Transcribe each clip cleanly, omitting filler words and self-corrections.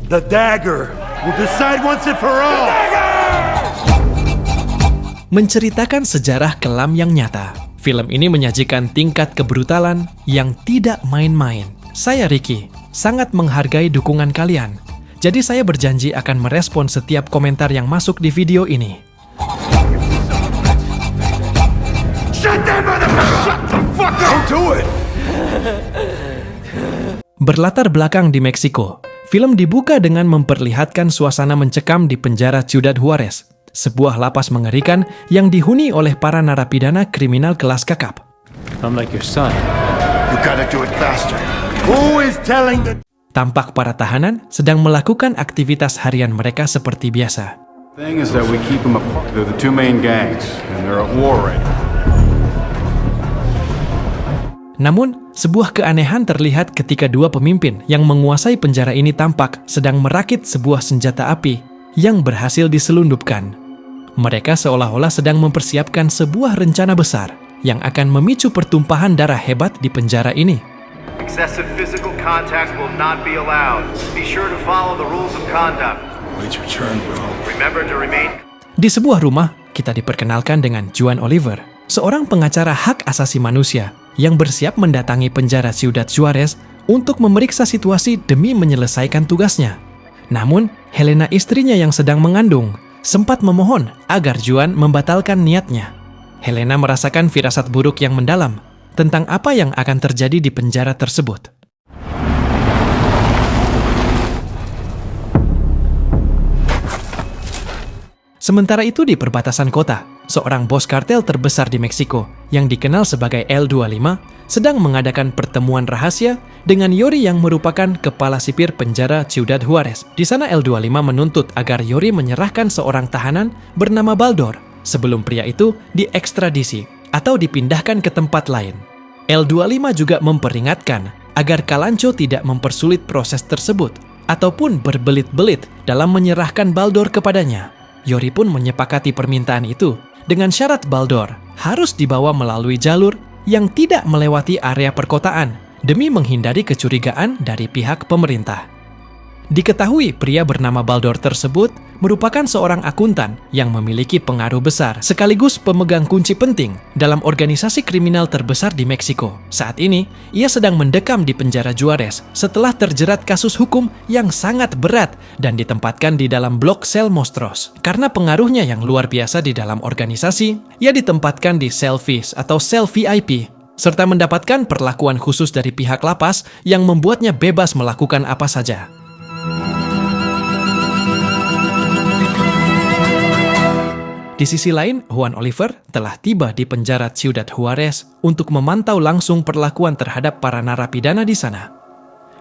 The dagger will decide once and for all. Menceritakan sejarah kelam yang nyata, film ini menyajikan tingkat kebrutalan yang tidak main-main. Saya Ricky, sangat menghargai dukungan kalian. Jadi saya berjanji akan merespon setiap komentar yang masuk di video ini. Shut the fuck up! Don't do it! Berlatar belakang di Meksiko, film dibuka dengan memperlihatkan suasana mencekam di penjara Ciudad Juarez, sebuah lapas mengerikan yang dihuni oleh para narapidana kriminal kelas kakap. I'm like your son. You gotta do it faster. Who is telling the... Tampak para tahanan sedang melakukan aktivitas harian mereka seperti biasa. Thing is that we keep them apart. They're the two main gangs, and they're at war right now. Namun, sebuah keanehan terlihat ketika dua pemimpin yang menguasai penjara ini tampak sedang merakit sebuah senjata api yang berhasil diselundupkan. Mereka seolah-olah sedang mempersiapkan sebuah rencana besar yang akan memicu pertumpahan darah hebat di penjara ini. Excessive physical contact will not be allowed. Be sure to follow the rules of conduct. Wait your turn, bro. Remember to remain... Di sebuah rumah, kita diperkenalkan dengan Juan Oliver, seorang pengacara hak asasi manusia yang bersiap mendatangi penjara Ciudad Juarez untuk memeriksa situasi demi menyelesaikan tugasnya. Namun, Helena istrinya yang sedang mengandung sempat memohon agar Juan membatalkan niatnya. Helena merasakan firasat buruk yang mendalam tentang apa yang akan terjadi di penjara tersebut. Sementara itu di perbatasan kota, seorang bos kartel terbesar di Meksiko yang dikenal sebagai L25 sedang mengadakan pertemuan rahasia dengan Yori yang merupakan kepala sipir penjara Ciudad Juarez. Di sana L25 menuntut agar Yori menyerahkan seorang tahanan bernama Baldor sebelum pria itu diekstradisi atau dipindahkan ke tempat lain. L25 juga memperingatkan agar Calancho tidak mempersulit proses tersebut ataupun berbelit-belit dalam menyerahkan Baldor kepadanya. Yori pun menyepakati permintaan itu dengan syarat Baldor harus dibawa melalui jalur yang tidak melewati area perkotaan demi menghindari kecurigaan dari pihak pemerintah. Diketahui pria bernama Baldor tersebut merupakan seorang akuntan yang memiliki pengaruh besar sekaligus pemegang kunci penting dalam organisasi kriminal terbesar di Meksiko. Saat ini, ia sedang mendekam di penjara Juarez setelah terjerat kasus hukum yang sangat berat dan ditempatkan di dalam blok sel Mostros. Karena pengaruhnya yang luar biasa di dalam organisasi, ia ditempatkan di sel VIS atau sel VIP, serta mendapatkan perlakuan khusus dari pihak lapas yang membuatnya bebas melakukan apa saja. Di sisi lain, Juan Oliver telah tiba di penjara Ciudad Juarez untuk memantau langsung perlakuan terhadap para narapidana di sana.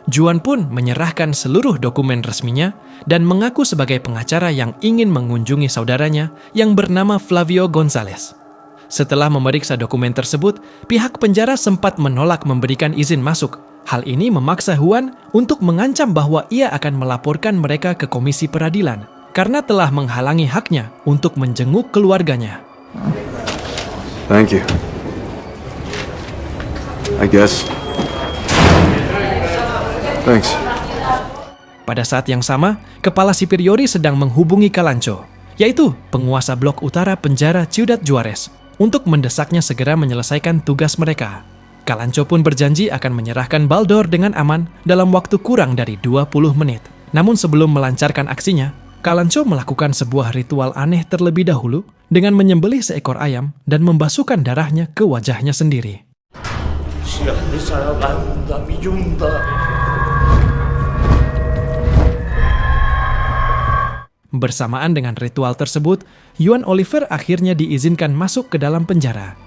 Juan pun menyerahkan seluruh dokumen resminya dan mengaku sebagai pengacara yang ingin mengunjungi saudaranya yang bernama Flavio González. Setelah memeriksa dokumen tersebut, pihak penjara sempat menolak memberikan izin masuk. Hal ini memaksa Juan untuk mengancam bahwa ia akan melaporkan mereka ke Komisi Peradilan karena telah menghalangi haknya untuk menjenguk keluarganya. Thank you. I guess. Thanks. Pada saat yang sama, Kepala Sipir Yori sedang menghubungi Calancho, yaitu penguasa blok utara penjara Ciudad Juarez, untuk mendesaknya segera menyelesaikan tugas mereka. Calancho pun berjanji akan menyerahkan Baldor dengan aman dalam waktu kurang dari 20 menit. Namun sebelum melancarkan aksinya, Calancho melakukan sebuah ritual aneh terlebih dahulu dengan menyembelih seekor ayam dan membasuhkan darahnya ke wajahnya sendiri. Bersamaan dengan ritual tersebut, Juan Oliver akhirnya diizinkan masuk ke dalam penjara.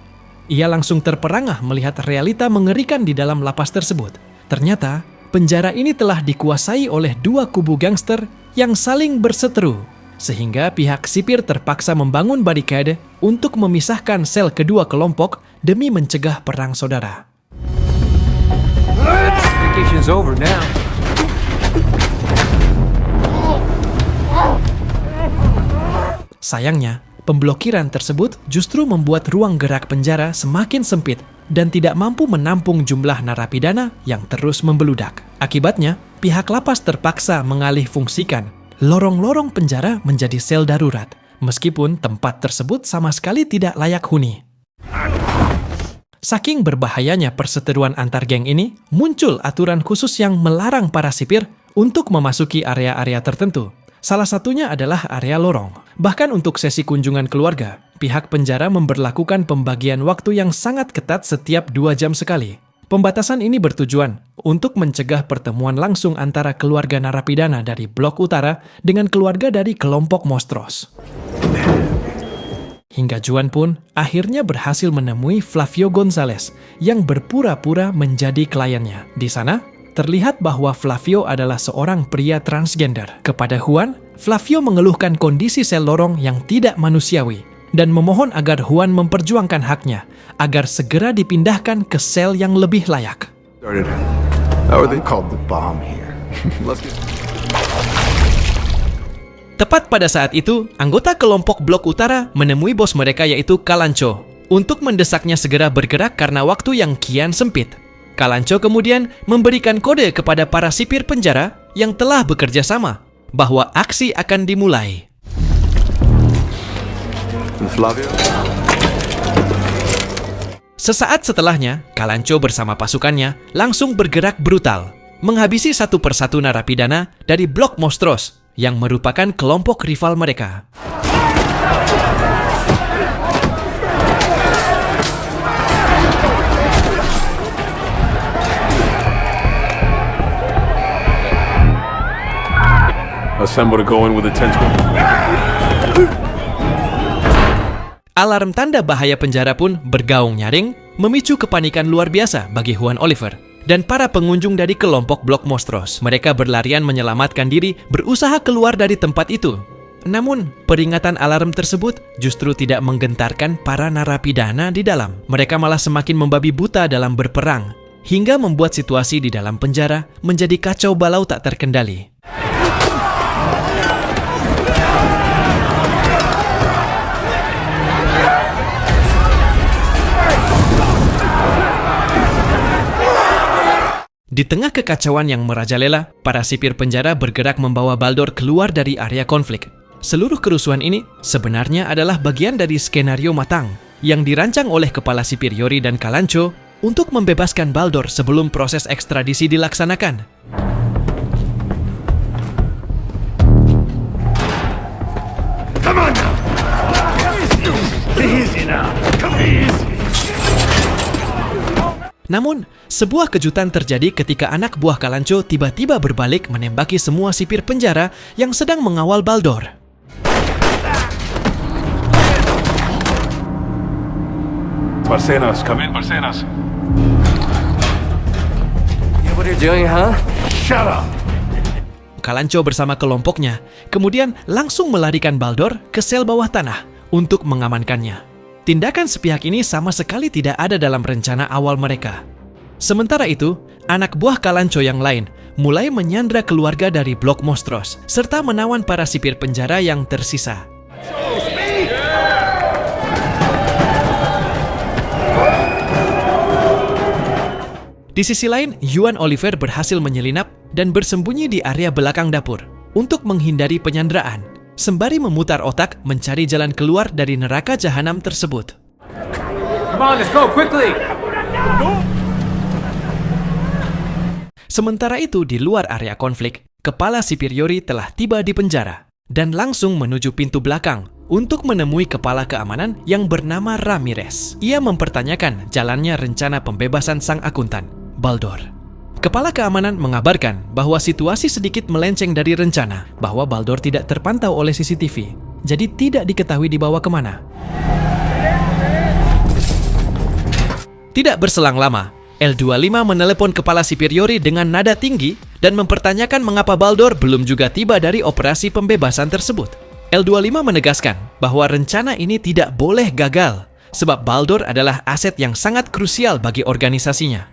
Ia langsung terperangah melihat realita mengerikan di dalam lapas tersebut. Ternyata, penjara ini telah dikuasai oleh dua kubu gangster yang saling berseteru, sehingga pihak sipir terpaksa membangun barikade untuk memisahkan sel kedua kelompok demi mencegah perang saudara. Vacation's over now. Sayangnya, pemblokiran tersebut justru membuat ruang gerak penjara semakin sempit dan tidak mampu menampung jumlah narapidana yang terus membeludak. Akibatnya, pihak lapas terpaksa mengalih fungsikan lorong-lorong penjara menjadi sel darurat, meskipun tempat tersebut sama sekali tidak layak huni. Saking berbahayanya perseteruan antar geng ini, muncul aturan khusus yang melarang para sipir untuk memasuki area-area tertentu. Salah satunya adalah area lorong. Bahkan untuk sesi kunjungan keluarga, pihak penjara memberlakukan pembagian waktu yang sangat ketat setiap 2 jam sekali. Pembatasan ini bertujuan untuk mencegah pertemuan langsung antara keluarga narapidana dari Blok Utara dengan keluarga dari kelompok Mostros. Hingga Juan pun akhirnya berhasil menemui Flavio Gonzalez yang berpura-pura menjadi kliennya. Di sana, terlihat bahwa Flavio adalah seorang pria transgender. Kepada Juan, Flavio mengeluhkan kondisi sel lorong yang tidak manusiawi dan memohon agar Juan memperjuangkan haknya agar segera dipindahkan ke sel yang lebih layak. How are they called the bomb here? Let's get... Tepat pada saat itu, anggota kelompok Blok Utara menemui bos mereka yaitu Kalancho untuk mendesaknya segera bergerak karena waktu yang kian sempit. Kalancho kemudian memberikan kode kepada para sipir penjara yang telah bekerja sama bahwa aksi akan dimulai. Flavio? Sesaat setelahnya, Kalancho bersama pasukannya langsung bergerak brutal, menghabisi satu persatu narapidana dari Blok Mostros yang merupakan kelompok rival mereka. Assemble to go in with attention. Alarm tanda bahaya penjara pun bergaung nyaring, memicu kepanikan luar biasa bagi Juan Oliver dan para pengunjung dari kelompok Blok Mostros. Mereka berlarian menyelamatkan diri, berusaha keluar dari tempat itu. Namun, peringatan alarm tersebut justru tidak menggentarkan para narapidana di dalam. Mereka malah semakin membabi buta dalam berperang, hingga membuat situasi di dalam penjara menjadi kacau balau tak terkendali. Di tengah kekacauan yang merajalela, para sipir penjara bergerak membawa Baldor keluar dari area konflik. Seluruh kerusuhan ini sebenarnya adalah bagian dari skenario matang yang dirancang oleh kepala sipir Yori dan Kalancho untuk membebaskan Baldor sebelum proses ekstradisi dilaksanakan. Come on now! Easy now! Come easy! Namun, sebuah kejutan terjadi ketika anak buah Kalancho tiba-tiba berbalik menembaki semua sipir penjara yang sedang mengawal Baldor. Barcenas, come in, Barcenas. Yeah, what are you doing, huh? Shut up! Kalancho bersama kelompoknya kemudian langsung melarikan Baldor ke sel bawah tanah untuk mengamankannya. Tindakan sepihak ini sama sekali tidak ada dalam rencana awal mereka. Sementara itu, anak buah Kalancho yang lain mulai menyandra keluarga dari Blok Mostros serta menawan para sipir penjara yang tersisa. Di sisi lain, Juan Oliver berhasil menyelinap dan bersembunyi di area belakang dapur untuk menghindari penyanderaan, sembari memutar otak mencari jalan keluar dari neraka jahanam tersebut. Come on, let's go quickly! Sementara itu, di luar area konflik, kepala sipir Yori telah tiba di penjara dan langsung menuju pintu belakang untuk menemui kepala keamanan yang bernama Ramirez. Ia mempertanyakan jalannya rencana pembebasan sang akuntan, Baldor. Kepala keamanan mengabarkan bahwa situasi sedikit melenceng dari rencana, bahwa Baldor tidak terpantau oleh CCTV, jadi tidak diketahui dibawa kemana. Tidak berselang lama, L25 menelepon kepala sipir Yori dengan nada tinggi dan mempertanyakan mengapa Baldor belum juga tiba dari operasi pembebasan tersebut. L25 menegaskan bahwa rencana ini tidak boleh gagal, sebab Baldor adalah aset yang sangat krusial bagi organisasinya.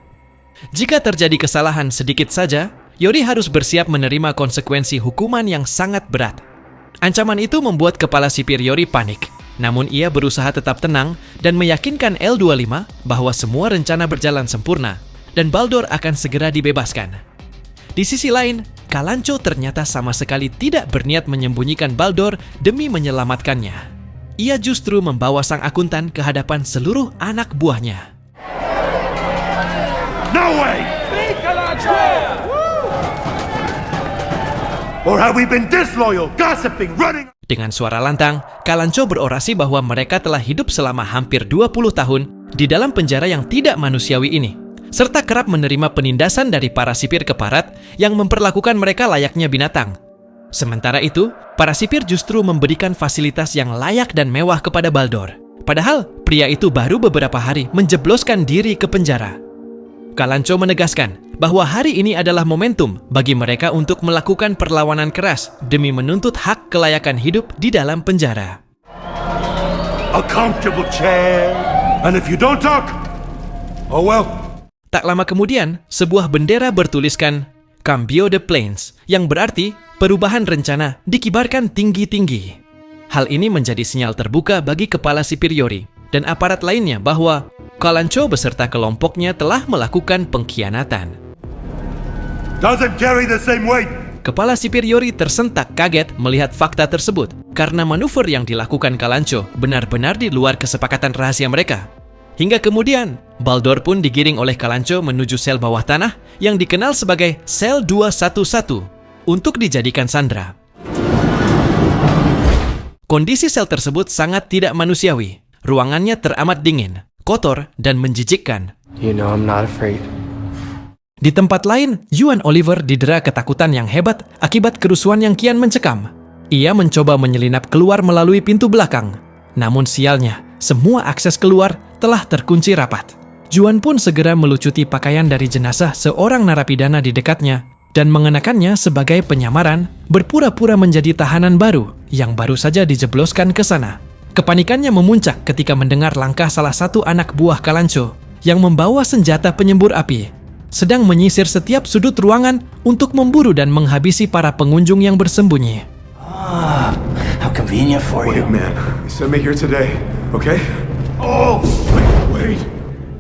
Jika terjadi kesalahan sedikit saja, Yori harus bersiap menerima konsekuensi hukuman yang sangat berat. Ancaman itu membuat kepala sipir Yori panik. Namun ia berusaha tetap tenang dan meyakinkan L25 bahwa semua rencana berjalan sempurna dan Baldor akan segera dibebaskan. Di sisi lain, Kalancho ternyata sama sekali tidak berniat menyembunyikan Baldor demi menyelamatkannya. Ia justru membawa sang akuntan ke hadapan seluruh anak buahnya. No way! Or have we been disloyal, gossiping, running? Dengan suara lantang, Kalancho berorasi bahwa mereka telah hidup selama hampir 20 tahun di dalam penjara yang tidak manusiawi ini, serta kerap menerima penindasan dari para sipir keparat yang memperlakukan mereka layaknya binatang. Sementara itu, para sipir justru memberikan fasilitas yang layak dan mewah kepada Baldor. Padahal, pria itu baru beberapa hari menjebloskan diri ke penjara. Kalancho menegaskan bahwa hari ini adalah momentum bagi mereka untuk melakukan perlawanan keras demi menuntut hak kelayakan hidup di dalam penjara. A comfortable chair. And if you don't talk, oh well. Tak lama kemudian, sebuah bendera bertuliskan Cambio de Planes, yang berarti perubahan rencana dikibarkan tinggi-tinggi. Hal ini menjadi sinyal terbuka bagi kepala sipir Yori dan aparat lainnya bahwa Kalancho beserta kelompoknya telah melakukan pengkhianatan. Doesn't carry the same weight. Kepala sipir Yori tersentak kaget melihat fakta tersebut karena manuver yang dilakukan Kalancho benar-benar di luar kesepakatan rahasia mereka. Hingga kemudian, Baldor pun digiring oleh Kalancho menuju sel bawah tanah yang dikenal sebagai Sel 211 untuk dijadikan sandera. Kondisi sel tersebut sangat tidak manusiawi. Ruangannya teramat dingin, kotor, dan menjijikkan. You know I'm not afraid. Di tempat lain, Yuan Oliver didera ketakutan yang hebat akibat kerusuhan yang kian mencekam. Ia mencoba menyelinap keluar melalui pintu belakang. Namun sialnya, semua akses keluar telah terkunci rapat. Juan pun segera melucuti pakaian dari jenazah seorang narapidana di dekatnya dan mengenakannya sebagai penyamaran, berpura-pura menjadi tahanan baru yang baru saja dijebloskan ke sana. Kepanikannya memuncak ketika mendengar langkah salah satu anak buah Kalancho yang membawa senjata penyembur api, sedang menyisir setiap sudut ruangan untuk memburu dan menghabisi para pengunjung yang bersembunyi. How convenient for you. Man, you sent me here today, okay? Oh, wait.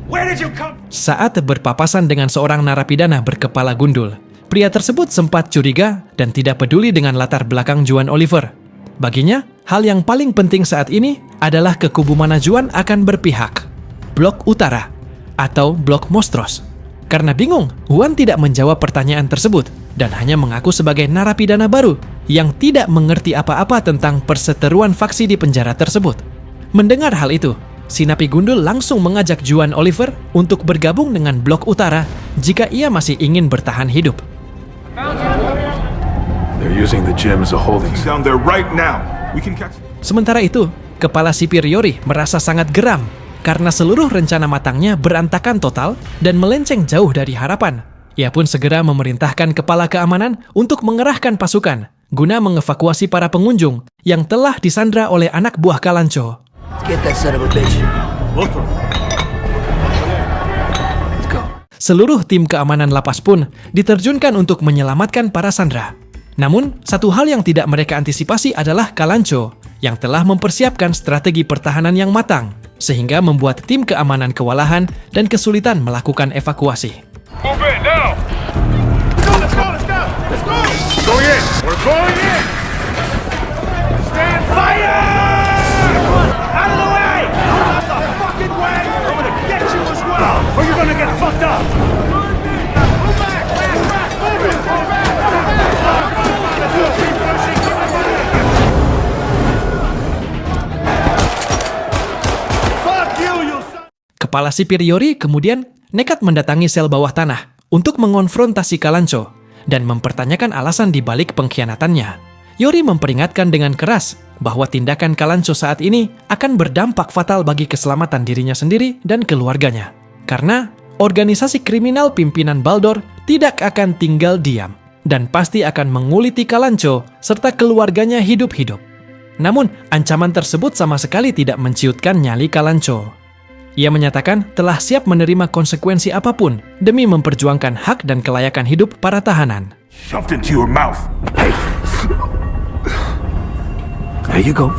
Where did you come? Saat berpapasan dengan seorang narapidana berkepala gundul, pria tersebut sempat curiga dan tidak peduli dengan latar belakang Juan Oliver. Baginya, hal yang paling penting saat ini adalah ke kubu mana Juan akan berpihak. Blok Utara atau Blok Mostros. Karena bingung, Juan tidak menjawab pertanyaan tersebut dan hanya mengaku sebagai narapidana baru yang tidak mengerti apa-apa tentang perseteruan faksi di penjara tersebut. Mendengar hal itu, si napi gundul langsung mengajak Juan Oliver untuk bergabung dengan Blok Utara jika ia masih ingin bertahan hidup. They're using the gym as a holding He's down there right now. We can catch. Sementara itu, kepala sipir Yori merasa sangat geram karena seluruh rencana matangnya berantakan total dan melenceng jauh dari harapan. Ia pun segera memerintahkan kepala keamanan untuk mengerahkan pasukan guna mengevakuasi para pengunjung yang telah disandra oleh anak buah Kalancho. Let's get that son of a bitch. Let's go. Seluruh tim keamanan lapas pun diterjunkan untuk menyelamatkan para sandera. Namun, satu hal yang tidak mereka antisipasi adalah Kalancho yang telah mempersiapkan strategi pertahanan yang matang, sehingga membuat tim keamanan kewalahan dan kesulitan melakukan evakuasi. Move in now. Let's go. Going in. We're going in. Stand fire! Out of the way! Out of the fucking way! I'm gonna get you as well, or you're gonna get fucked up. Move back, fast, move it, move back. Kepala sipir Yori kemudian nekat mendatangi sel bawah tanah untuk mengonfrontasi Kalancho dan mempertanyakan alasan di balik pengkhianatannya. Yori memperingatkan dengan keras bahwa tindakan Kalancho saat ini akan berdampak fatal bagi keselamatan dirinya sendiri dan keluarganya. Karena organisasi kriminal pimpinan Baldor tidak akan tinggal diam dan pasti akan menguliti Kalancho serta keluarganya hidup-hidup. Namun, ancaman tersebut sama sekali tidak menciutkan nyali Kalancho. Ia menyatakan telah siap menerima konsekuensi apapun demi memperjuangkan hak dan kelayakan hidup para tahanan. Shoved into your mouth. Hey. There you go.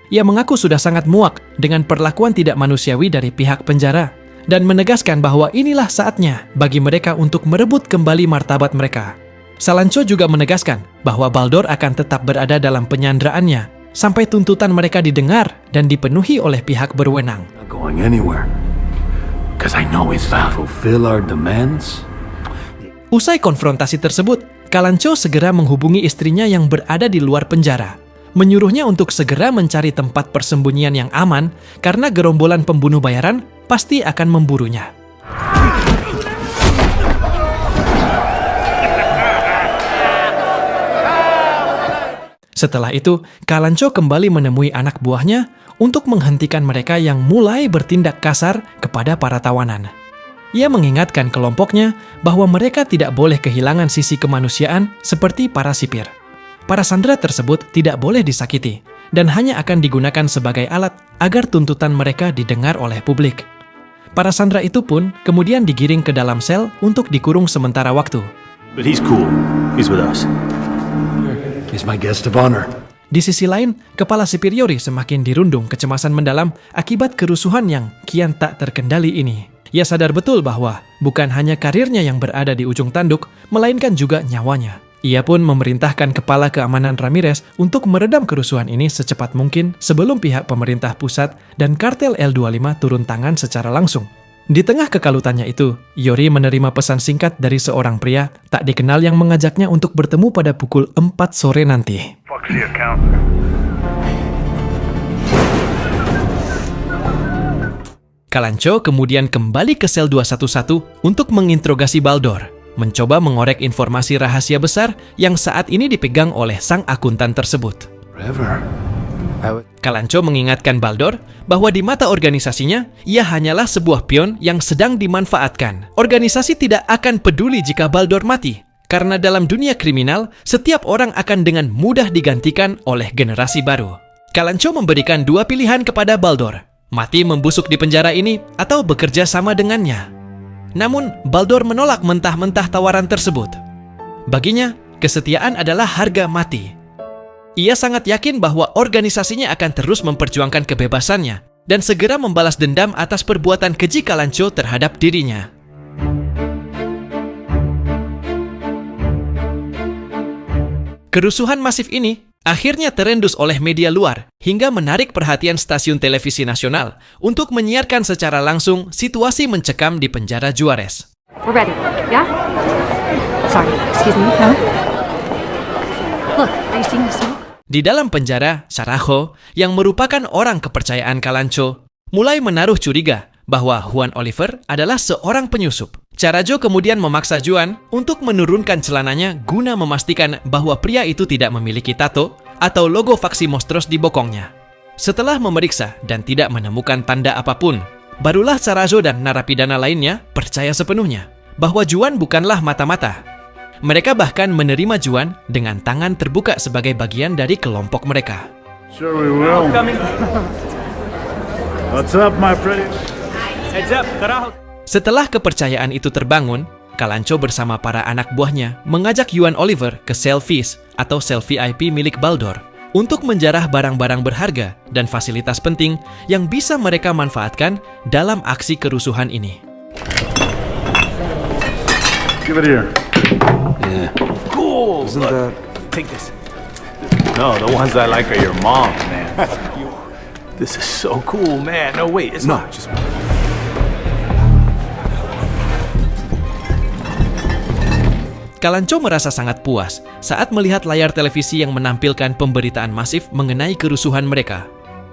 Ia mengaku sudah sangat muak dengan perlakuan tidak manusiawi dari pihak penjara dan menegaskan bahwa inilah saatnya bagi mereka untuk merebut kembali martabat mereka. Salancho juga menegaskan bahwa Baldor akan tetap berada dalam penyanderaannya sampai tuntutan mereka didengar dan dipenuhi oleh pihak berwenang. Not going anywhere. Because I know if I fulfill our demands. Usai konfrontasi tersebut, Kalancho segera menghubungi istrinya yang berada di luar penjara, menyuruhnya untuk segera mencari tempat persembunyian yang aman karena gerombolan pembunuh bayaran pasti akan memburunya. Setelah itu, Kalancho kembali menemui anak buahnya untuk menghentikan mereka yang mulai bertindak kasar kepada para tawanan. Ia mengingatkan kelompoknya bahwa mereka tidak boleh kehilangan sisi kemanusiaan seperti para sipir. Para sandera tersebut tidak boleh disakiti dan hanya akan digunakan sebagai alat agar tuntutan mereka didengar oleh publik. Para sandera itu pun kemudian digiring ke dalam sel untuk dikurung sementara waktu. But he's cool. He's with us. He's my guest of honor. Di sisi lain, kepala sipir Yori semakin dirundung kecemasan mendalam akibat kerusuhan yang kian tak terkendali ini. Ia sadar betul bahwa bukan hanya karirnya yang berada di ujung tanduk, melainkan juga nyawanya. Ia pun memerintahkan kepala keamanan Ramirez untuk meredam kerusuhan ini secepat mungkin sebelum pihak pemerintah pusat dan kartel L25 turun tangan secara langsung. Di tengah kekalutannya itu, Yori menerima pesan singkat dari seorang pria tak dikenal yang mengajaknya untuk bertemu pada pukul 4 sore nanti. Fuck's the account. Kalancho kemudian kembali ke sel 211 untuk menginterogasi Baldor, mencoba mengorek informasi rahasia besar yang saat ini dipegang oleh sang akuntan tersebut. Forever. Kalancho mengingatkan Baldor bahwa di mata organisasinya, ia hanyalah sebuah pion yang sedang dimanfaatkan. Organisasi tidak akan peduli jika Baldor mati, karena dalam dunia kriminal, setiap orang akan dengan mudah digantikan oleh generasi baru. Kalancho memberikan dua pilihan kepada Baldor, mati membusuk di penjara ini atau bekerja sama dengannya. Namun, Baldor menolak mentah-mentah tawaran tersebut. Baginya, kesetiaan adalah harga mati. Ia sangat yakin bahwa organisasinya akan terus memperjuangkan kebebasannya dan segera membalas dendam atas perbuatan keji Kalancho terhadap dirinya. Kerusuhan masif ini akhirnya terendus oleh media luar hingga menarik perhatian stasiun televisi nasional untuk menyiarkan secara langsung situasi mencekam di penjara Juarez. We're ready, yeah? Sorry, excuse me, huh? Look, are you seeing the smoke? Di dalam penjara, Sarajo, yang merupakan orang kepercayaan Kalancho, mulai menaruh curiga bahwa Juan Oliver adalah seorang penyusup. Sarajo kemudian memaksa Juan untuk menurunkan celananya guna memastikan bahwa pria itu tidak memiliki tato atau logo faksi Mostros di bokongnya. Setelah memeriksa dan tidak menemukan tanda apapun, barulah Sarajo dan narapidana lainnya percaya sepenuhnya bahwa Juan bukanlah mata-mata. Mereka bahkan menerima Juan dengan tangan terbuka sebagai bagian dari kelompok mereka. Sure we will. What's up, my pretty? Heads up, carajo. Setelah kepercayaan itu terbangun, Kalancho bersama para anak buahnya mengajak Juan Oliver ke sel VIS atau sel VIP milik Baldor untuk menjarah barang-barang berharga dan fasilitas penting yang bisa mereka manfaatkan dalam aksi kerusuhan ini. Give it here. Yeah. Cool. Isn't that... Take this. No, the ones I like are your mom's, man. This is so cool, man. No, wait, it's not. just... Kalancho merasa sangat puas saat melihat layar televisi yang menampilkan pemberitaan masif mengenai kerusuhan mereka.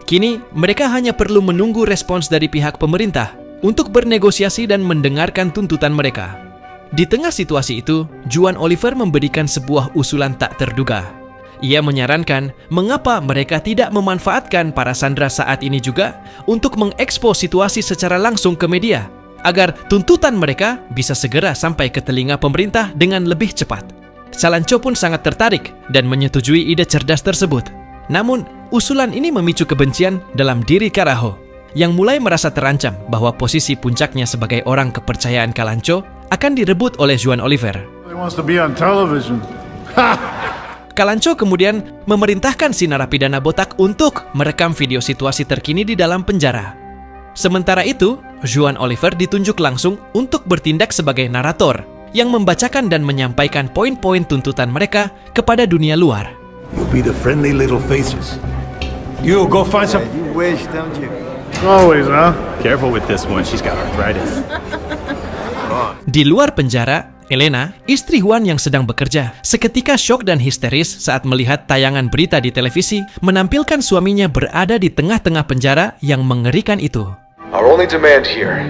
Kini, mereka hanya perlu menunggu respons dari pihak pemerintah untuk bernegosiasi dan mendengarkan tuntutan mereka. Di tengah situasi itu, Juan Oliver memberikan sebuah usulan tak terduga. Ia menyarankan mengapa mereka tidak memanfaatkan para sandera saat ini juga untuk mengekspos situasi secara langsung ke media, agar tuntutan mereka bisa segera sampai ke telinga pemerintah dengan lebih cepat. Salancho pun sangat tertarik dan menyetujui ide cerdas tersebut. Namun, usulan ini memicu kebencian dalam diri Carajo, yang mulai merasa terancam bahwa posisi puncaknya sebagai orang kepercayaan Kalancho akan direbut oleh Juan Oliver. He wants to be on television. Kalancho kemudian memerintahkan si narapidana botak untuk merekam video situasi terkini di dalam penjara. Sementara itu, Juan Oliver ditunjuk langsung untuk bertindak sebagai narator yang membacakan dan menyampaikan poin-poin tuntutan mereka kepada dunia luar. You'll be the friendly little faces. You go find some. You wish, don't you? Always, huh? Careful with this one. She's got arthritis. Di luar penjara, Elena, istri Juan yang sedang bekerja, seketika syok dan histeris saat melihat tayangan berita di televisi menampilkan suaminya berada di tengah-tengah penjara yang mengerikan itu. Our only demand here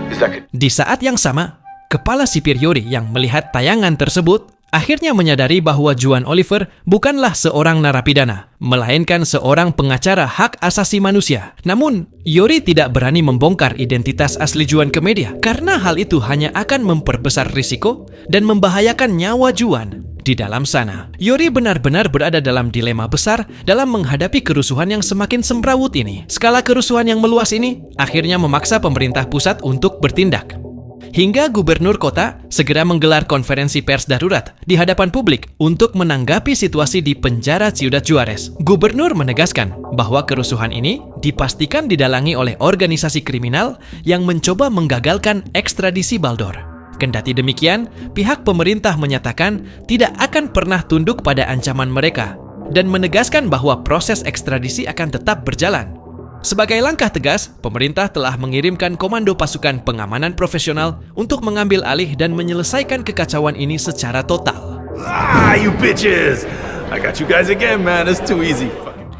is that Di saat yang sama, kepala sipir Yori yang melihat tayangan tersebut akhirnya menyadari bahwa Juan Oliver bukanlah seorang narapidana, melainkan seorang pengacara hak asasi manusia. Namun, Yori tidak berani membongkar identitas asli Juan ke media karena hal itu hanya akan memperbesar risiko dan membahayakan nyawa Juan di dalam sana. Yori benar-benar berada dalam dilema besar dalam menghadapi kerusuhan yang semakin semrawut ini. Skala kerusuhan yang meluas ini akhirnya memaksa pemerintah pusat untuk bertindak. Hingga gubernur kota segera menggelar konferensi pers darurat di hadapan publik untuk menanggapi situasi di penjara Ciudad Juarez. Gubernur menegaskan bahwa kerusuhan ini dipastikan didalangi oleh organisasi kriminal yang mencoba menggagalkan ekstradisi Baldor. Kendati demikian, pihak pemerintah menyatakan tidak akan pernah tunduk pada ancaman mereka dan menegaskan bahwa proses ekstradisi akan tetap berjalan. Sebagai langkah tegas, pemerintah telah mengirimkan komando pasukan pengamanan profesional untuk mengambil alih dan menyelesaikan kekacauan ini secara total. Ah, you bitches! I got you guys again, man. It's too easy.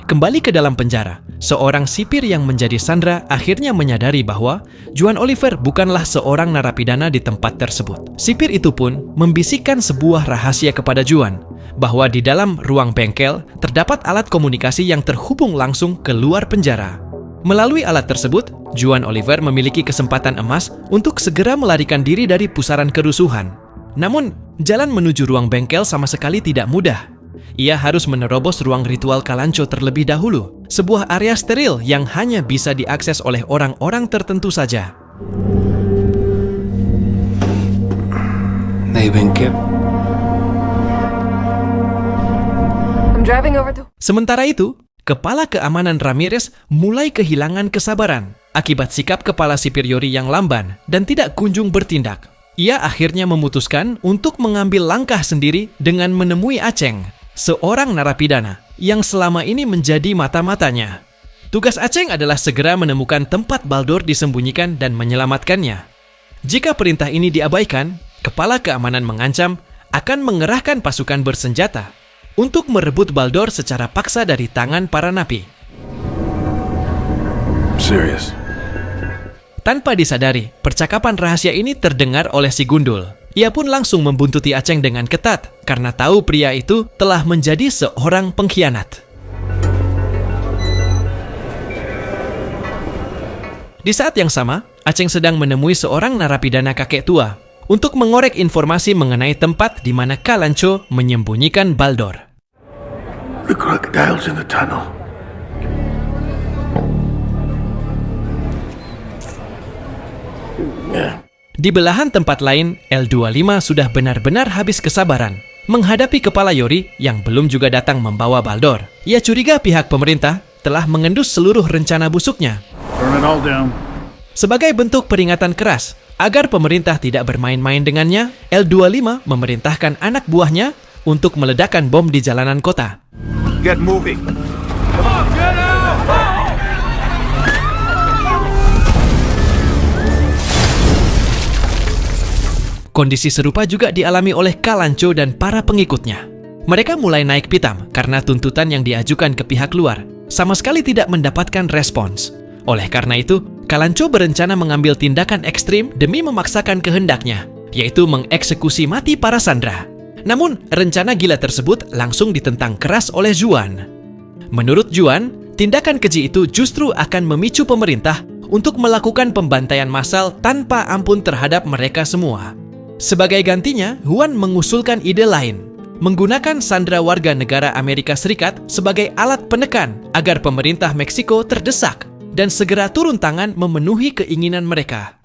Kembali ke dalam penjara, seorang sipir yang menjadi sandera akhirnya menyadari bahwa Juan Oliver bukanlah seorang narapidana di tempat tersebut. Sipir itu pun membisikkan sebuah rahasia kepada Juan, bahwa di dalam ruang bengkel terdapat alat komunikasi yang terhubung langsung ke luar penjara. Melalui alat tersebut, Juan Oliver memiliki kesempatan emas untuk segera melarikan diri dari pusaran kerusuhan. Namun, jalan menuju ruang bengkel sama sekali tidak mudah. Ia harus menerobos ruang ritual Kalancho terlebih dahulu, sebuah area steril yang hanya bisa diakses oleh orang-orang tertentu saja. They've been kept. I'm driving over to... Sementara itu, Kepala Keamanan Ramirez mulai kehilangan kesabaran akibat sikap kepala sipir Yori yang lamban dan tidak kunjung bertindak. Ia akhirnya memutuskan untuk mengambil langkah sendiri dengan menemui Aceng, seorang narapidana yang selama ini menjadi mata-matanya. Tugas Aceng adalah segera menemukan tempat Baldor disembunyikan dan menyelamatkannya. Jika perintah ini diabaikan, Kepala Keamanan mengancam akan mengerahkan pasukan bersenjata untuk merebut Baldor secara paksa dari tangan para napi. Serious. Tanpa disadari, percakapan rahasia ini terdengar oleh si gundul. Ia pun langsung membuntuti Aceng dengan ketat karena tahu pria itu telah menjadi seorang pengkhianat. Di saat yang sama, Aceng sedang menemui seorang narapidana kakek tua untuk mengorek informasi mengenai tempat di mana Kalancho menyembunyikan Baldor. The crocodile's in the tunnel. Di belahan tempat lain, L25 sudah benar-benar habis kesabaran menghadapi kepala Yori yang belum juga datang membawa Baldor. Ia curiga pihak pemerintah telah mengendus seluruh rencana busuknya. Burn it all down. Sebagai bentuk peringatan keras agar pemerintah tidak bermain-main dengannya, L25 memerintahkan anak buahnya untuk meledakkan bom di jalanan kota. Get moving. Come on, get out! Kondisi serupa juga dialami oleh Kalancho dan para pengikutnya. Mereka mulai naik pitam karena tuntutan yang diajukan ke pihak luar sama sekali tidak mendapatkan respons. Oleh karena itu, Kalancho berencana mengambil tindakan ekstrim demi memaksakan kehendaknya, yaitu mengeksekusi mati para sandera. Namun, rencana gila tersebut langsung ditentang keras oleh Juan. Menurut Juan, tindakan keji itu justru akan memicu pemerintah untuk melakukan pembantaian massal tanpa ampun terhadap mereka semua. Sebagai gantinya, Juan mengusulkan ide lain, menggunakan sandera warga negara Amerika Serikat sebagai alat penekan agar pemerintah Meksiko terdesak dan segera turun tangan memenuhi keinginan mereka.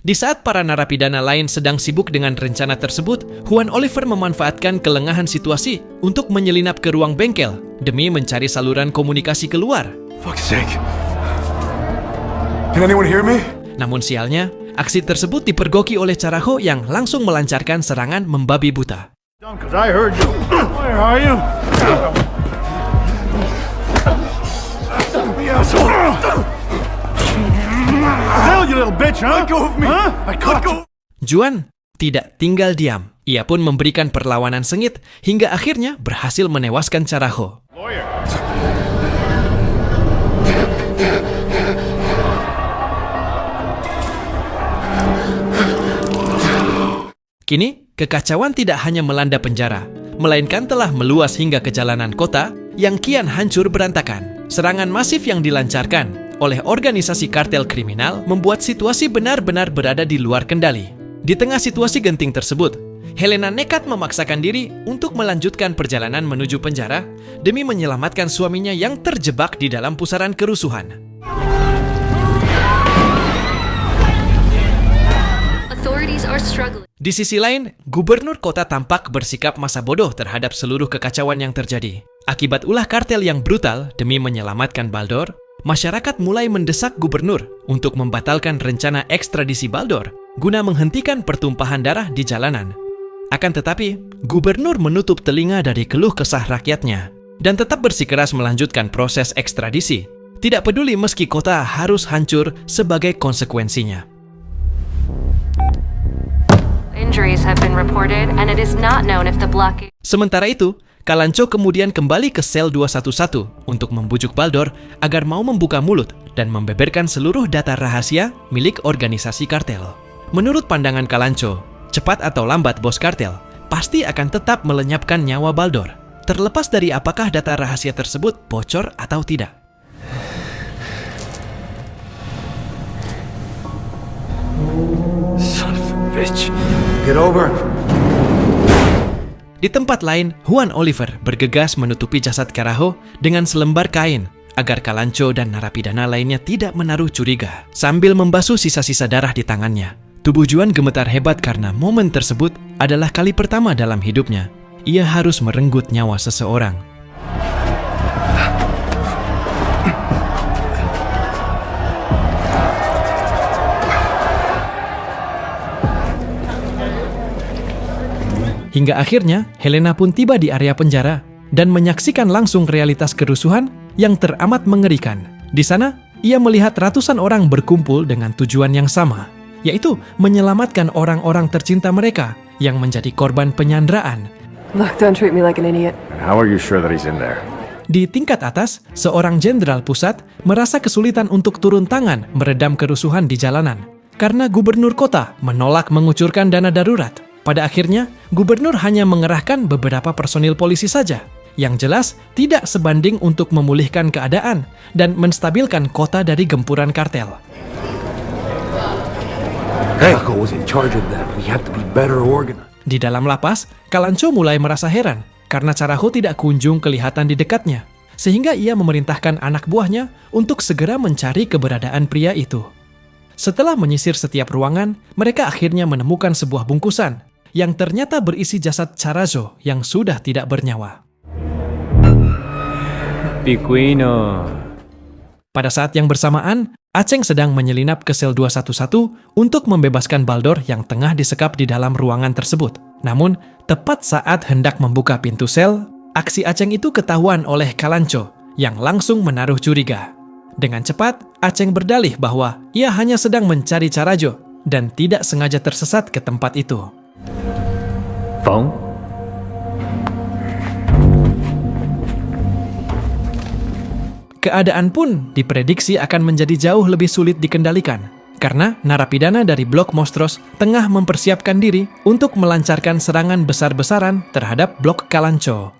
Di saat para narapidana lain sedang sibuk dengan rencana tersebut, Juan Oliver memanfaatkan kelengahan situasi untuk menyelinap ke ruang bengkel demi mencari saluran komunikasi keluar. Fuck's sake. Can anyone hear me? Namun sialnya, aksi tersebut dipergoki oleh Carajo yang langsung melancarkan serangan membabi buta. Because I heard you. Where are you? You asshole. Hell, you little bitch, huh? Let go of me. Huh? I caught you. Juan tidak tinggal diam. Ia pun memberikan perlawanan sengit hingga akhirnya berhasil menewaskan Carajo. Lawyer. Kini, kekacauan tidak hanya melanda penjara, melainkan telah meluas hingga ke jalanan kota yang kian hancur berantakan. Serangan masif yang dilancarkan oleh organisasi kartel kriminal membuat situasi benar-benar berada di luar kendali. Di tengah situasi genting tersebut, Helena nekat memaksakan diri untuk melanjutkan perjalanan menuju penjara demi menyelamatkan suaminya yang terjebak di dalam pusaran kerusuhan. Authorities are struggling. Di sisi lain, gubernur kota tampak bersikap masa bodoh terhadap seluruh kekacauan yang terjadi. Akibat ulah kartel yang brutal demi menyelamatkan Baldor, masyarakat mulai mendesak gubernur untuk membatalkan rencana ekstradisi Baldor guna menghentikan pertumpahan darah di jalanan. Akan tetapi, gubernur menutup telinga dari keluh kesah rakyatnya dan tetap bersikeras melanjutkan proses ekstradisi, tidak peduli meski kota harus hancur sebagai konsekuensinya. Injuries have been reported and it is not known if the blockade. Sementara itu, Kalancho kemudian kembali ke sel 211 untuk membujuk Baldor agar mau membuka mulut dan membeberkan seluruh data rahasia milik organisasi kartel. Menurut pandangan Kalancho, cepat atau lambat bos kartel pasti akan tetap melenyapkan nyawa Baldor, terlepas dari apakah data rahasia tersebut bocor atau tidak. Son of a bitch. Get over. Di tempat lain, Juan Oliver bergegas menutupi jasad Carajo dengan selembar kain agar Kalancho dan narapidana lainnya tidak menaruh curiga. Sambil membasuh sisa-sisa darah di tangannya, tubuh Juan gemetar hebat karena momen tersebut adalah kali pertama dalam hidupnya ia harus merenggut nyawa seseorang. Hingga akhirnya, Helena pun tiba di area penjara dan menyaksikan langsung realitas kerusuhan yang teramat mengerikan. Di sana, ia melihat ratusan orang berkumpul dengan tujuan yang sama, yaitu menyelamatkan orang-orang tercinta mereka yang menjadi korban penyanderaan. Look, don't treat me like an idiot. How are you sure that he's in there? Di tingkat atas, seorang jenderal pusat merasa kesulitan untuk turun tangan meredam kerusuhan di jalanan karena gubernur kota menolak mengucurkan dana darurat. Pada akhirnya, gubernur hanya mengerahkan beberapa personil polisi saja, yang jelas tidak sebanding untuk memulihkan keadaan dan menstabilkan kota dari gempuran kartel. Carajo was in charge of that. We have to be better organized. Di dalam lapas, Kalancho mulai merasa heran karena Carajo tidak kunjung kelihatan di dekatnya, sehingga ia memerintahkan anak buahnya untuk segera mencari keberadaan pria itu. Setelah menyisir setiap ruangan, mereka akhirnya menemukan sebuah bungkusan yang ternyata berisi jasad Carajo yang sudah tidak bernyawa. Picuino. Pada saat yang bersamaan, Aceng sedang menyelinap ke sel 211 untuk membebaskan Baldor yang tengah disekap di dalam ruangan tersebut. Namun, tepat saat hendak membuka pintu sel, aksi Aceng itu ketahuan oleh Kalancho yang langsung menaruh curiga. Dengan cepat, Aceng berdalih bahwa ia hanya sedang mencari Carajo dan tidak sengaja tersesat ke tempat itu. Phone? Keadaan pun diprediksi akan menjadi jauh lebih sulit dikendalikan karena narapidana dari blok Mostros tengah mempersiapkan diri untuk melancarkan serangan besar-besaran terhadap blok Kalancho.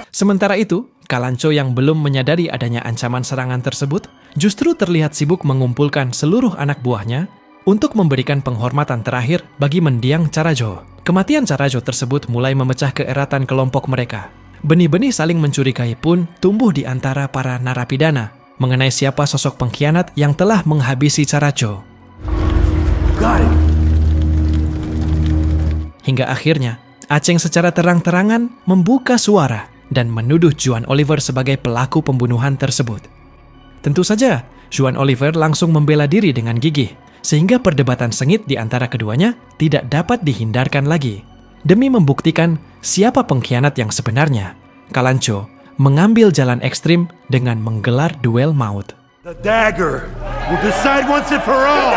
Sementara itu, Kalancho yang belum menyadari adanya ancaman serangan tersebut justru terlihat sibuk mengumpulkan seluruh anak buahnya untuk memberikan penghormatan terakhir bagi mendiang Carajo. Kematian Carajo tersebut mulai memecah keeratan kelompok mereka. Benih-benih saling mencurigai pun tumbuh di antara para narapidana mengenai siapa sosok pengkhianat yang telah menghabisi Saracho. Got it. Hingga akhirnya, Aceng secara terang-terangan membuka suara dan menuduh Juan Oliver sebagai pelaku pembunuhan tersebut. Tentu saja, Juan Oliver langsung membela diri dengan gigih, sehingga perdebatan sengit di antara keduanya tidak dapat dihindarkan lagi. Demi membuktikan siapa pengkhianat yang sebenarnya, Kalancho mengambil jalan ekstrim dengan menggelar duel maut. The dagger will decide once and for all.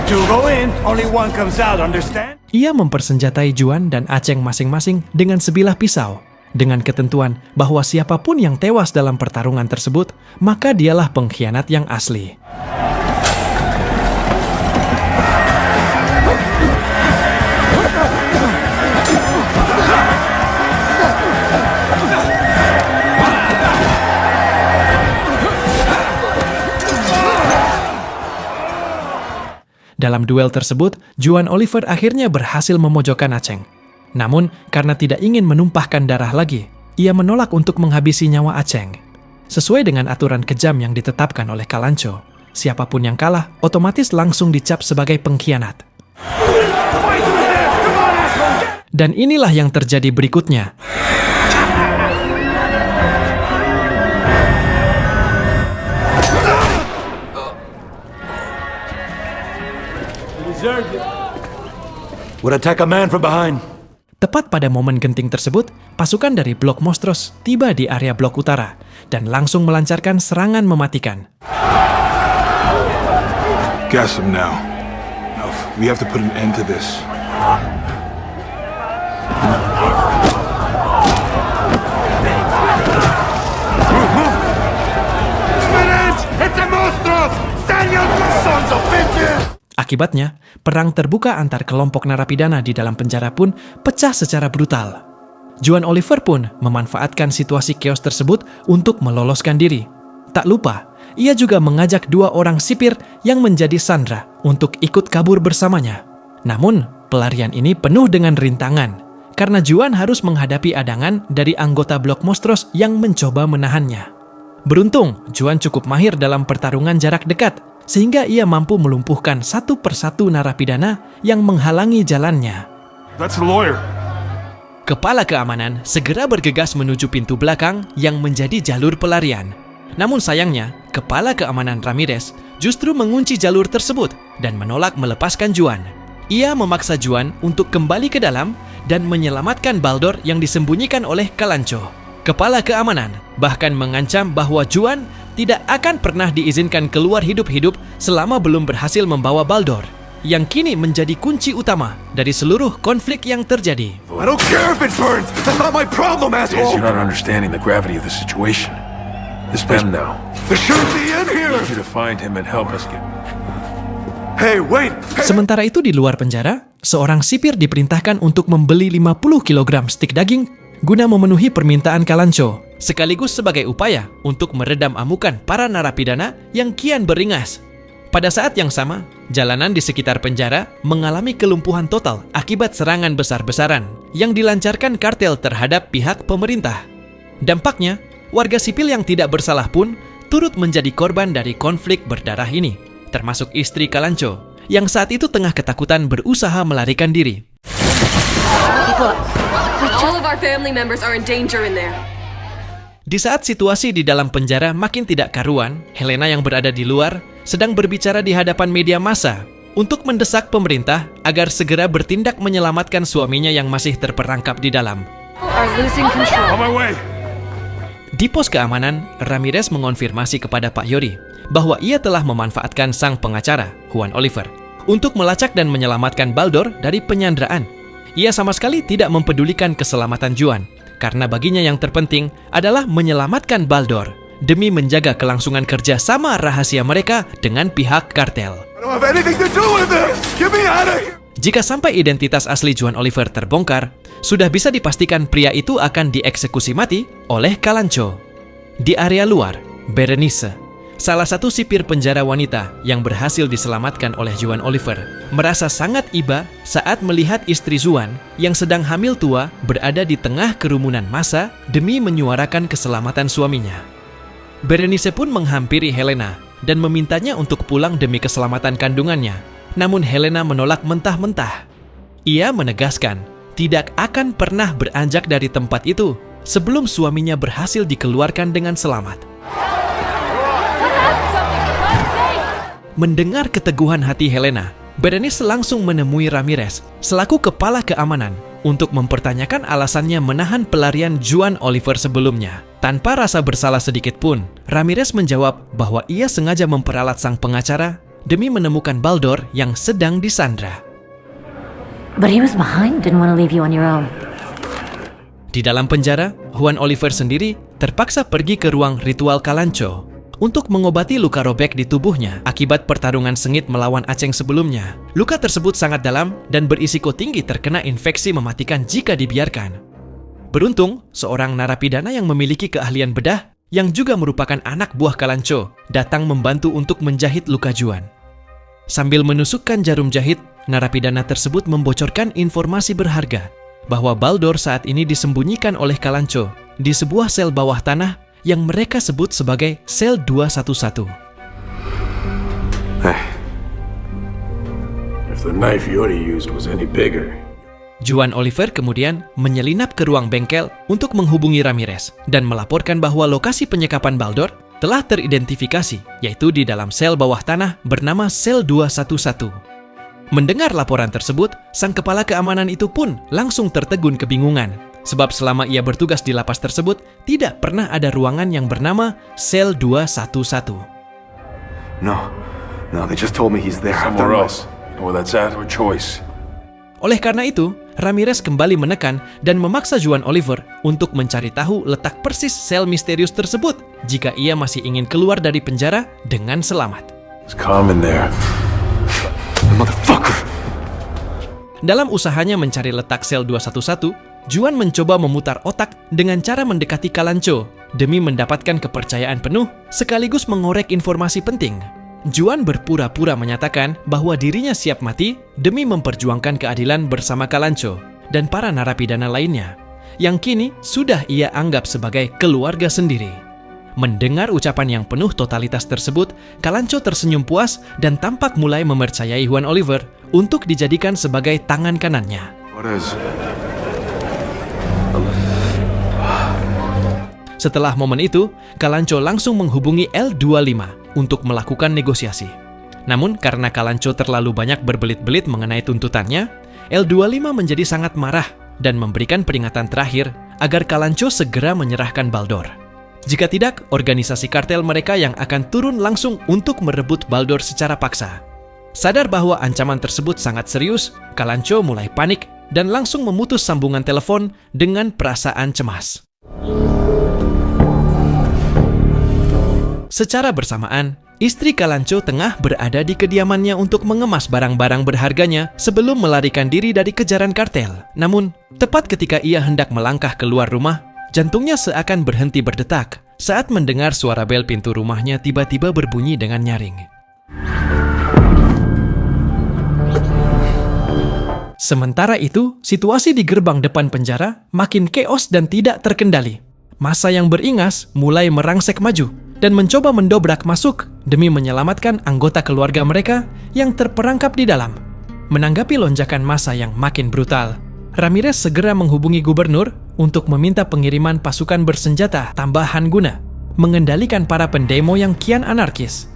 Two go in, only one comes out, understand? Ia mempersenjatai Juan dan Aceng masing-masing dengan sebilah pisau, dengan ketentuan bahwa siapapun yang tewas dalam pertarungan tersebut, maka dialah pengkhianat yang asli. Dalam duel tersebut, Juan Oliver akhirnya berhasil memojokkan Aceng. Namun, karena tidak ingin menumpahkan darah lagi, ia menolak untuk menghabisi nyawa Aceng. Sesuai dengan aturan kejam yang ditetapkan oleh Kalancho, siapapun yang kalah otomatis langsung dicap sebagai pengkhianat. Dan inilah yang terjadi berikutnya. Would attack a man from behind. Tepat pada momen genting tersebut, pasukan dari Blok Mostros tiba di area Blok Utara dan langsung melancarkan serangan mematikan. Gas him now. We have to put an end to this. Move! It's a monstro! Stand your sons of bitches! Akibatnya, perang terbuka antar kelompok narapidana di dalam penjara pun pecah secara brutal. Juan Oliver pun memanfaatkan situasi chaos tersebut untuk meloloskan diri. Tak lupa, ia juga mengajak 2 orang sipir yang menjadi sandera untuk ikut kabur bersamanya. Namun, pelarian ini penuh dengan rintangan, karena Juan harus menghadapi adangan dari anggota Blok Mostros yang mencoba menahannya. Beruntung, Juan cukup mahir dalam pertarungan jarak dekat, sehingga ia mampu melumpuhkan satu persatu narapidana yang menghalangi jalannya. That's the lawyer. Kepala keamanan segera bergegas menuju pintu belakang yang menjadi jalur pelarian. Namun sayangnya, kepala keamanan Ramirez justru mengunci jalur tersebut dan menolak melepaskan Juan. Ia memaksa Juan untuk kembali ke dalam dan menyelamatkan Baldor yang disembunyikan oleh Kalancho. Kepala keamanan bahkan mengancam bahwa Juan tidak akan pernah diizinkan keluar hidup-hidup selama belum berhasil membawa Baldor, yang kini menjadi kunci utama dari seluruh konflik yang terjadi. I don't care if it burns! That's not my problem, asshole! You're not understanding the gravity of the situation. It's them now. There shouldn't be in here! I need you to find him and help us get... Hey, wait! Hey. Sementara itu di luar penjara, seorang sipir diperintahkan untuk membeli 50 kg stik daging guna memenuhi permintaan Kalancho, sekaligus sebagai upaya untuk meredam amukan para narapidana yang kian beringas. Pada saat yang sama, jalanan di sekitar penjara mengalami kelumpuhan total akibat serangan besar-besaran yang dilancarkan kartel terhadap pihak pemerintah. Dampaknya, warga sipil yang tidak bersalah pun turut menjadi korban dari konflik berdarah ini, termasuk istri Kalancho, yang saat itu tengah ketakutan berusaha melarikan diri. All of our family members are in danger in there. Di saat situasi di dalam penjara makin tidak karuan, Helena yang berada di luar sedang berbicara di hadapan media massa untuk mendesak pemerintah agar segera bertindak menyelamatkan suaminya yang masih terperangkap di dalam. Are losing control. On my way. Di pos keamanan, Ramirez mengonfirmasi kepada Pak Yori bahwa ia telah memanfaatkan sang pengacara, Juan Oliver, untuk melacak dan menyelamatkan Baldor dari penyanderaan. Ia sama sekali tidak mempedulikan keselamatan Juan, karena baginya yang terpenting adalah menyelamatkan Baldor demi menjaga kelangsungan kerja sama rahasia mereka dengan pihak kartel. I don't have anything to do with this! Get me out of here! Jika sampai identitas asli Juan Oliver terbongkar, sudah bisa dipastikan pria itu akan dieksekusi mati oleh Kalancho. Di area luar, Berenice, salah satu sipir penjara wanita yang berhasil diselamatkan oleh Juan Oliver, merasa sangat iba saat melihat istri Juan yang sedang hamil tua berada di tengah kerumunan massa demi menyuarakan keselamatan suaminya. Berenice pun menghampiri Helena dan memintanya untuk pulang demi keselamatan kandungannya. Namun Helena menolak mentah-mentah. Ia menegaskan tidak akan pernah beranjak dari tempat itu sebelum suaminya berhasil dikeluarkan dengan selamat. Mendengar keteguhan hati Helena, Berenice langsung menemui Ramirez selaku kepala keamanan untuk mempertanyakan alasannya menahan pelarian Juan Oliver sebelumnya. Tanpa rasa bersalah sedikit pun, Ramirez menjawab bahwa ia sengaja memperalat sang pengacara demi menemukan Baldor yang sedang disandra. But he was behind, didn't want to leave you on your own. Di dalam penjara, Juan Oliver sendiri terpaksa pergi ke ruang ritual Kalancho untuk mengobati luka robek di tubuhnya akibat pertarungan sengit melawan Aceng sebelumnya. Luka tersebut sangat dalam dan berisiko tinggi terkena infeksi mematikan jika dibiarkan. Beruntung, seorang narapidana yang memiliki keahlian bedah yang juga merupakan anak buah Kalancho datang membantu untuk menjahit luka Juan. Sambil menusukkan jarum jahit, narapidana tersebut membocorkan informasi berharga bahwa Baldor saat ini disembunyikan oleh Kalancho di sebuah sel bawah tanah yang mereka sebut sebagai sel 211. If the knife Yori used was any bigger. Juan Oliver kemudian menyelinap ke ruang bengkel untuk menghubungi Ramirez dan melaporkan bahwa lokasi penyekapan Baldor telah teridentifikasi, yaitu di dalam sel bawah tanah bernama sel 211. Mendengar laporan tersebut, sang kepala keamanan itu pun langsung tertegun kebingungan. Sebab selama ia bertugas di lapas tersebut, tidak pernah ada ruangan yang bernama sel 211. No, they just told me he's there. Somewhere else. You know where that's at? Or choice. Oleh karena itu, Ramirez kembali menekan dan memaksa Juan Oliver untuk mencari tahu letak persis sel misterius tersebut jika ia masih ingin keluar dari penjara dengan selamat. It's calm in there. Motherfucker! Dalam usahanya mencari letak sel 211, Juan mencoba memutar otak dengan cara mendekati Kalancho demi mendapatkan kepercayaan penuh sekaligus mengorek informasi penting. Juan berpura-pura menyatakan bahwa dirinya siap mati demi memperjuangkan keadilan bersama Kalancho dan para narapidana lainnya, yang kini sudah ia anggap sebagai keluarga sendiri. Mendengar ucapan yang penuh totalitas tersebut, Kalancho tersenyum puas dan tampak mulai mempercayai Juan Oliver untuk dijadikan sebagai tangan kanannya. What is? Setelah momen itu, Kalancho langsung menghubungi L25 untuk melakukan negosiasi. Namun karena Kalancho terlalu banyak berbelit-belit mengenai tuntutannya, L25 menjadi sangat marah dan memberikan peringatan terakhir agar Kalancho segera menyerahkan Baldor. Jika tidak, organisasi kartel mereka yang akan turun langsung untuk merebut Baldor secara paksa. Sadar bahwa ancaman tersebut sangat serius, Kalancho mulai panik dan langsung memutus sambungan telepon dengan perasaan cemas. Secara bersamaan, istri Kalancho tengah berada di kediamannya untuk mengemas barang-barang berharganya sebelum melarikan diri dari kejaran kartel. Namun, tepat ketika ia hendak melangkah keluar rumah, jantungnya seakan berhenti berdetak saat mendengar suara bel pintu rumahnya tiba-tiba berbunyi dengan nyaring. Sementara itu, situasi di gerbang depan penjara makin keos dan tidak terkendali. Massa yang beringas mulai merangsek maju dan mencoba mendobrak masuk demi menyelamatkan anggota keluarga mereka yang terperangkap di dalam. Menanggapi lonjakan massa yang makin brutal, Ramirez segera menghubungi gubernur untuk meminta pengiriman pasukan bersenjata tambahan guna mengendalikan para pendemo yang kian anarkis.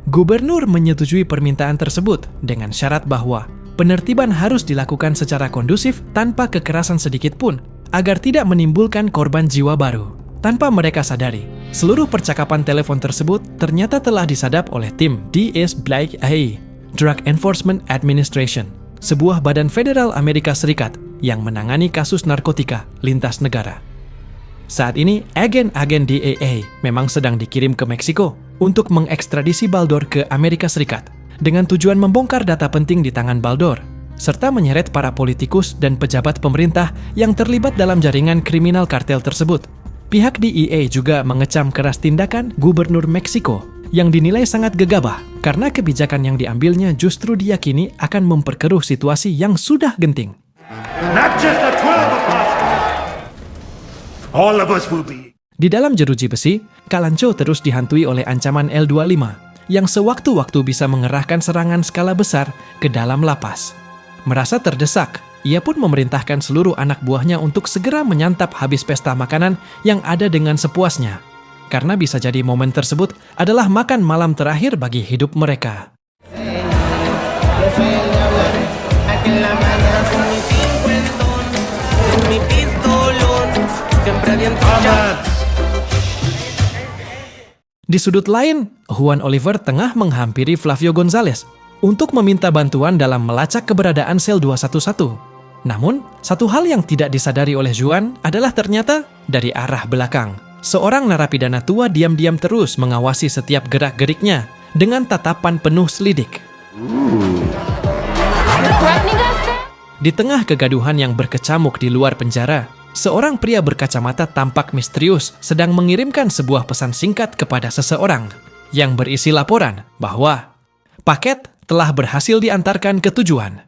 Gubernur menyetujui permintaan tersebut dengan syarat bahwa penertiban harus dilakukan secara kondusif tanpa kekerasan sedikit pun agar tidak menimbulkan korban jiwa baru. Tanpa mereka sadari, seluruh percakapan telepon tersebut ternyata telah disadap oleh tim DSBA, Drug Enforcement Administration, sebuah badan federal Amerika Serikat yang menangani kasus narkotika lintas negara. Saat ini, agen-agen DEA memang sedang dikirim ke Meksiko untuk mengekstradisi Baldor ke Amerika Serikat dengan tujuan membongkar data penting di tangan Baldor, serta menyeret para politikus dan pejabat pemerintah yang terlibat dalam jaringan kriminal kartel tersebut. Pihak DEA juga mengecam keras tindakan Gubernur Meksiko yang dinilai sangat gegabah karena kebijakan yang diambilnya justru diyakini akan memperkeruh situasi yang sudah genting. Not just the 12 of us. All of us will be. Di dalam jeruji besi, Kalancho terus dihantui oleh ancaman L-25 yang sewaktu-waktu bisa mengerahkan serangan skala besar ke dalam lapas. Merasa terdesak, ia pun memerintahkan seluruh anak buahnya untuk segera menyantap habis pesta makanan yang ada dengan sepuasnya. Karena bisa jadi momen tersebut adalah makan malam terakhir bagi hidup mereka. Di sudut lain, Juan Oliver tengah menghampiri Flavio González untuk meminta bantuan dalam melacak keberadaan sel 211. Namun, satu hal yang tidak disadari oleh Juan adalah ternyata dari arah belakang. Seorang narapidana tua diam-diam terus mengawasi setiap gerak-geriknya dengan tatapan penuh selidik. Di tengah kegaduhan yang berkecamuk di luar penjara, seorang pria berkacamata tampak misterius sedang mengirimkan sebuah pesan singkat kepada seseorang yang berisi laporan bahwa paket telah berhasil diantarkan ke tujuan.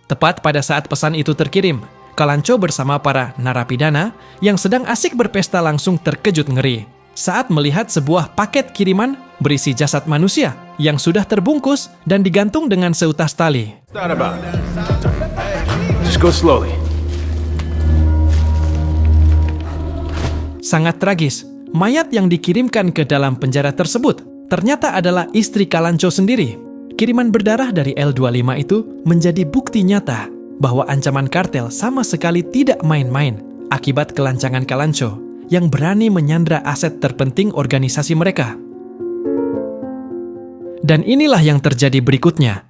Tepat pada saat pesan itu terkirim, Kalancho bersama para narapidana yang sedang asik berpesta langsung terkejut ngeri saat melihat sebuah paket kiriman berisi jasad manusia yang sudah terbungkus dan digantung dengan seutas tali. Just go slowly. Sangat tragis, mayat yang dikirimkan ke dalam penjara tersebut ternyata adalah istri Kalancho sendiri. Kiriman berdarah dari L-25 itu menjadi bukti nyata bahwa ancaman kartel sama sekali tidak main-main akibat kelancangan Kalancho yang berani menyandra aset terpenting organisasi mereka. Dan inilah yang terjadi berikutnya.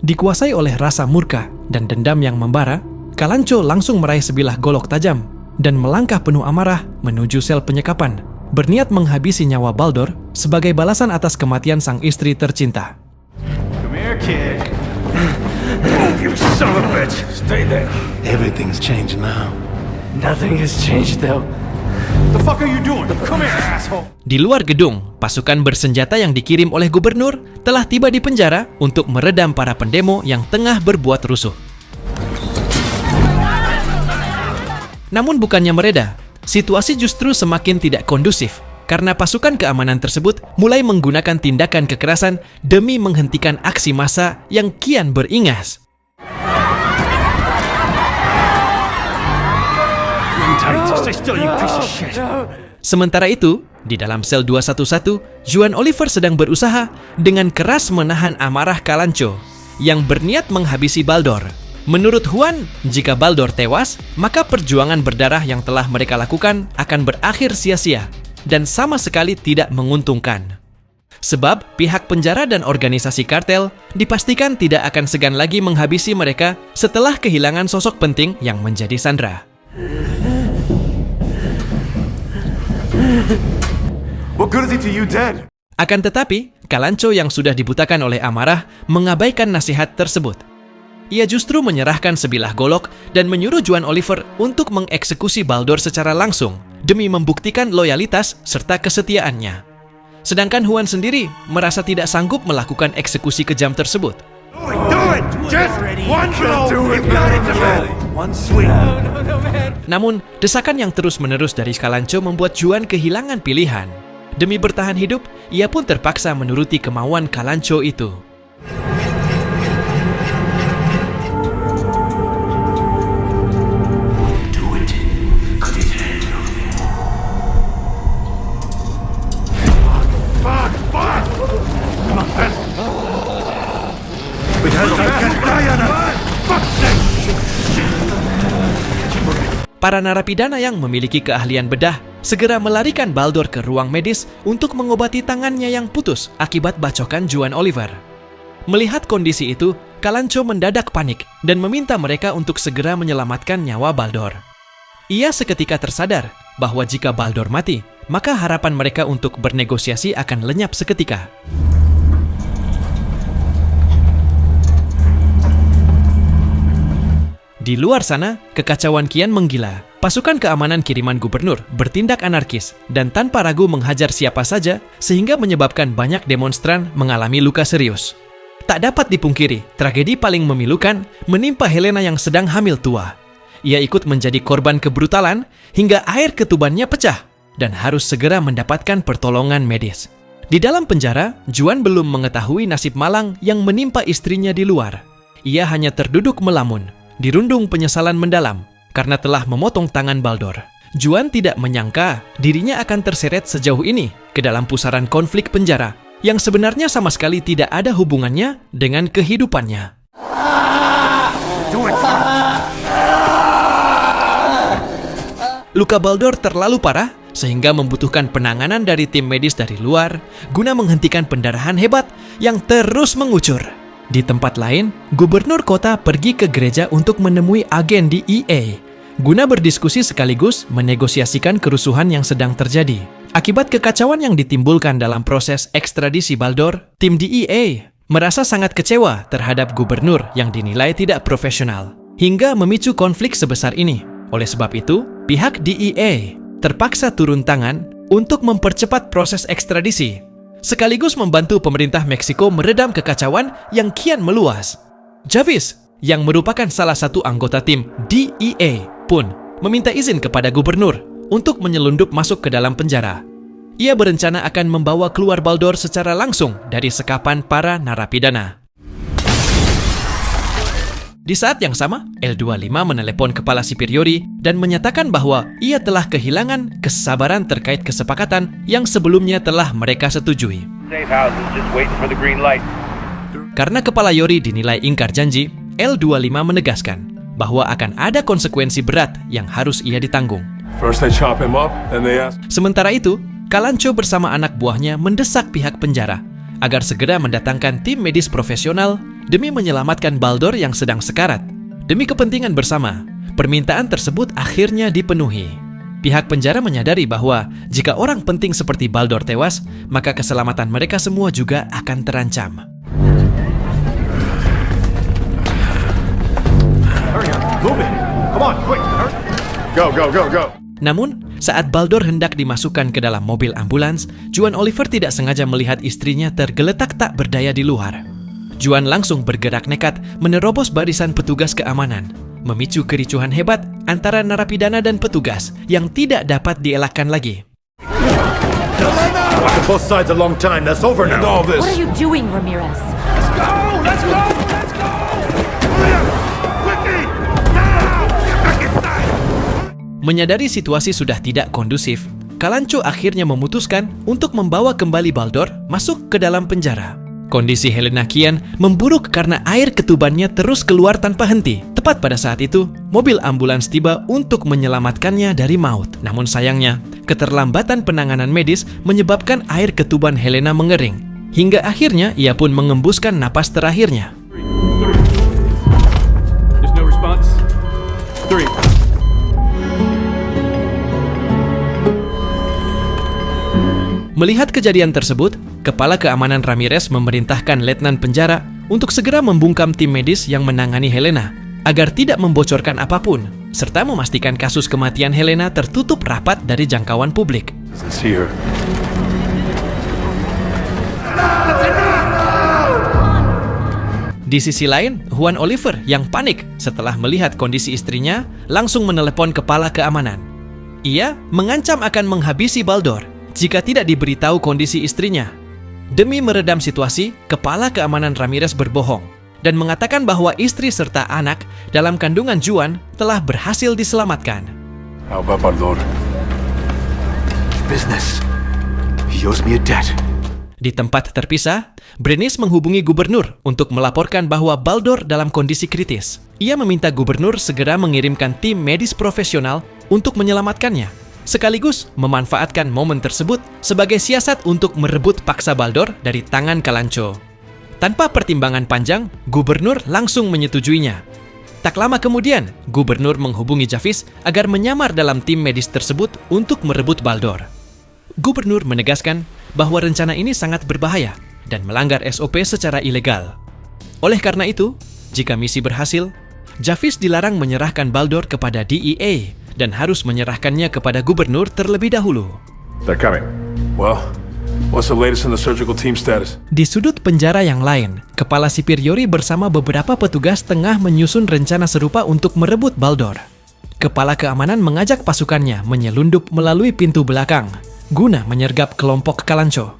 Dikuasai oleh rasa murka dan dendam yang membara, Kalancho langsung meraih sebilah golok tajam dan melangkah penuh amarah menuju sel penyekapan, berniat menghabisi nyawa Baldor sebagai balasan atas kematian sang istri tercinta. Come here, kid. Move, you son of a bitch. Stay there. Everything's changed now. Nothing has changed, though. The fuck are you doing? Come here, asshole. Di luar gedung, pasukan bersenjata yang dikirim oleh gubernur telah tiba di penjara untuk meredam para pendemo yang tengah berbuat rusuh. Namun bukannya mereda, situasi justru semakin tidak kondusif karena pasukan keamanan tersebut mulai menggunakan tindakan kekerasan demi menghentikan aksi massa yang kian beringas. Sementara itu, di dalam sel 211, Juan Oliver sedang berusaha dengan keras menahan amarah Kalancho yang berniat menghabisi Baldor. Menurut Juan, jika Baldor tewas, maka perjuangan berdarah yang telah mereka lakukan akan berakhir sia-sia dan sama sekali tidak menguntungkan. Sebab pihak penjara dan organisasi kartel dipastikan tidak akan segan lagi menghabisi mereka setelah kehilangan sosok penting yang menjadi sandera. What good is he to you dead? Akan tetapi, Kalancho yang sudah dibutakan oleh amarah mengabaikan nasihat tersebut. Ia justru menyerahkan sebilah golok dan menyuruh Juan Oliver untuk mengeksekusi Baldor secara langsung demi membuktikan loyalitas serta kesetiaannya. Sedangkan Juan sendiri merasa tidak sanggup melakukan eksekusi kejam tersebut. Do it! Just one blow! You've got it, One swing. Namun, desakan yang terus-menerus dari Kalancho membuat Juan kehilangan pilihan. Demi bertahan hidup, ia pun terpaksa menuruti kemauan Kalancho itu. Para narapidana yang memiliki keahlian bedah segera melarikan Baldor ke ruang medis untuk mengobati tangannya yang putus akibat bacokan Juan Oliver. Melihat kondisi itu, Kalancho mendadak panik dan meminta mereka untuk segera menyelamatkan nyawa Baldor. Ia seketika tersadar bahwa jika Baldor mati, maka harapan mereka untuk bernegosiasi akan lenyap seketika. Di luar sana, kekacauan kian menggila. Pasukan keamanan kiriman gubernur bertindak anarkis dan tanpa ragu menghajar siapa saja sehingga menyebabkan banyak demonstran mengalami luka serius. Tak dapat dipungkiri, tragedi paling memilukan menimpa Helena yang sedang hamil tua. Ia ikut menjadi korban kebrutalan hingga air ketubannya pecah dan harus segera mendapatkan pertolongan medis. Di dalam penjara, Juan belum mengetahui nasib malang yang menimpa istrinya di luar. Ia hanya terduduk melamun, dirundung penyesalan mendalam karena telah memotong tangan Baldur. Juan tidak menyangka dirinya akan terseret sejauh ini ke dalam pusaran konflik penjara yang sebenarnya sama sekali tidak ada hubungannya dengan kehidupannya. Luka Baldur terlalu parah sehingga membutuhkan penanganan dari tim medis dari luar guna menghentikan pendarahan hebat yang terus mengucur. Di tempat lain, gubernur kota pergi ke gereja untuk menemui agen DEA guna berdiskusi sekaligus menegosiasikan kerusuhan yang sedang terjadi. Akibat kekacauan yang ditimbulkan dalam proses ekstradisi Baldur, tim DEA merasa sangat kecewa terhadap gubernur yang dinilai tidak profesional, hingga memicu konflik sebesar ini. Oleh sebab itu, pihak DEA terpaksa turun tangan untuk mempercepat proses ekstradisi, sekaligus membantu pemerintah Meksiko meredam kekacauan yang kian meluas. Javis, yang merupakan salah satu anggota tim DEA, pun meminta izin kepada gubernur untuk menyelundup masuk ke dalam penjara. Ia berencana akan membawa keluar Baldur secara langsung dari sekapan para narapidana. Di saat yang sama, L25 menelepon kepala sipir Yori dan menyatakan bahwa ia telah kehilangan kesabaran terkait kesepakatan yang sebelumnya telah mereka setujui. Karena kepala Yori dinilai ingkar janji, L25 menegaskan bahwa akan ada konsekuensi berat yang harus ia ditanggung. First they chop him up, then they ask. Sementara itu, Kalancho bersama anak buahnya mendesak pihak penjara agar segera mendatangkan tim medis profesional demi menyelamatkan Baldur yang sedang sekarat. Demi kepentingan bersama, permintaan tersebut akhirnya dipenuhi. Pihak penjara menyadari bahwa jika orang penting seperti Baldur tewas, maka keselamatan mereka semua juga akan terancam. Move it. Come on, quick. Go. Namun, saat Baldur hendak dimasukkan ke dalam mobil ambulans, Juan Oliver tidak sengaja melihat istrinya tergeletak tak berdaya di luar. Juan langsung bergerak nekat menerobos barisan petugas keamanan, memicu kericuhan hebat antara narapidana dan petugas yang tidak dapat dielakkan lagi. Both sides a long time. That's over now. All this. What are you doing, Ramirez? Let's go. Menyadari situasi sudah tidak kondusif, Kalancho akhirnya memutuskan untuk membawa kembali Baldur masuk ke dalam penjara. Kondisi Helena kian memburuk karena air ketubannya terus keluar tanpa henti. Tepat pada saat itu, mobil ambulans tiba untuk menyelamatkannya dari maut. Namun sayangnya, keterlambatan penanganan medis menyebabkan air ketuban Helena mengering. Hingga akhirnya ia pun mengembuskan napas terakhirnya. There's no response. 3. Melihat kejadian tersebut, Kepala Keamanan Ramirez memerintahkan letnan penjara untuk segera membungkam tim medis yang menangani Helena agar tidak membocorkan apapun, serta memastikan kasus kematian Helena tertutup rapat dari jangkauan publik. It's here. Di sisi lain, Juan Oliver yang panik setelah melihat kondisi istrinya langsung menelepon kepala keamanan. Ia mengancam akan menghabisi Baldur jika tidak diberitahu kondisi istrinya. Demi meredam situasi, Kepala Keamanan Ramirez berbohong dan mengatakan bahwa istri serta anak dalam kandungan Juan telah berhasil diselamatkan. How about Baldur? Business. He owes me a debt. Di tempat terpisah, Brenis menghubungi gubernur untuk melaporkan bahwa Baldur dalam kondisi kritis. Ia meminta gubernur segera mengirimkan tim medis profesional untuk menyelamatkannya, sekaligus memanfaatkan momen tersebut sebagai siasat untuk merebut paksa Baldur dari tangan Kalancho. Tanpa pertimbangan panjang, gubernur langsung menyetujuinya. Tak lama kemudian, gubernur menghubungi Javis agar menyamar dalam tim medis tersebut untuk merebut Baldur. Gubernur menegaskan bahwa rencana ini sangat berbahaya dan melanggar SOP secara ilegal. Oleh karena itu, jika misi berhasil, Javis dilarang menyerahkan Baldur kepada DEA dan harus menyerahkannya kepada gubernur terlebih dahulu. They're coming. Well, what's the latest on the surgical team status? Di sudut penjara yang lain, kepala sipir Yori bersama beberapa petugas tengah menyusun rencana serupa untuk merebut Baldor. Kepala keamanan mengajak pasukannya menyelundup melalui pintu belakang guna menyergap kelompok Kalancho.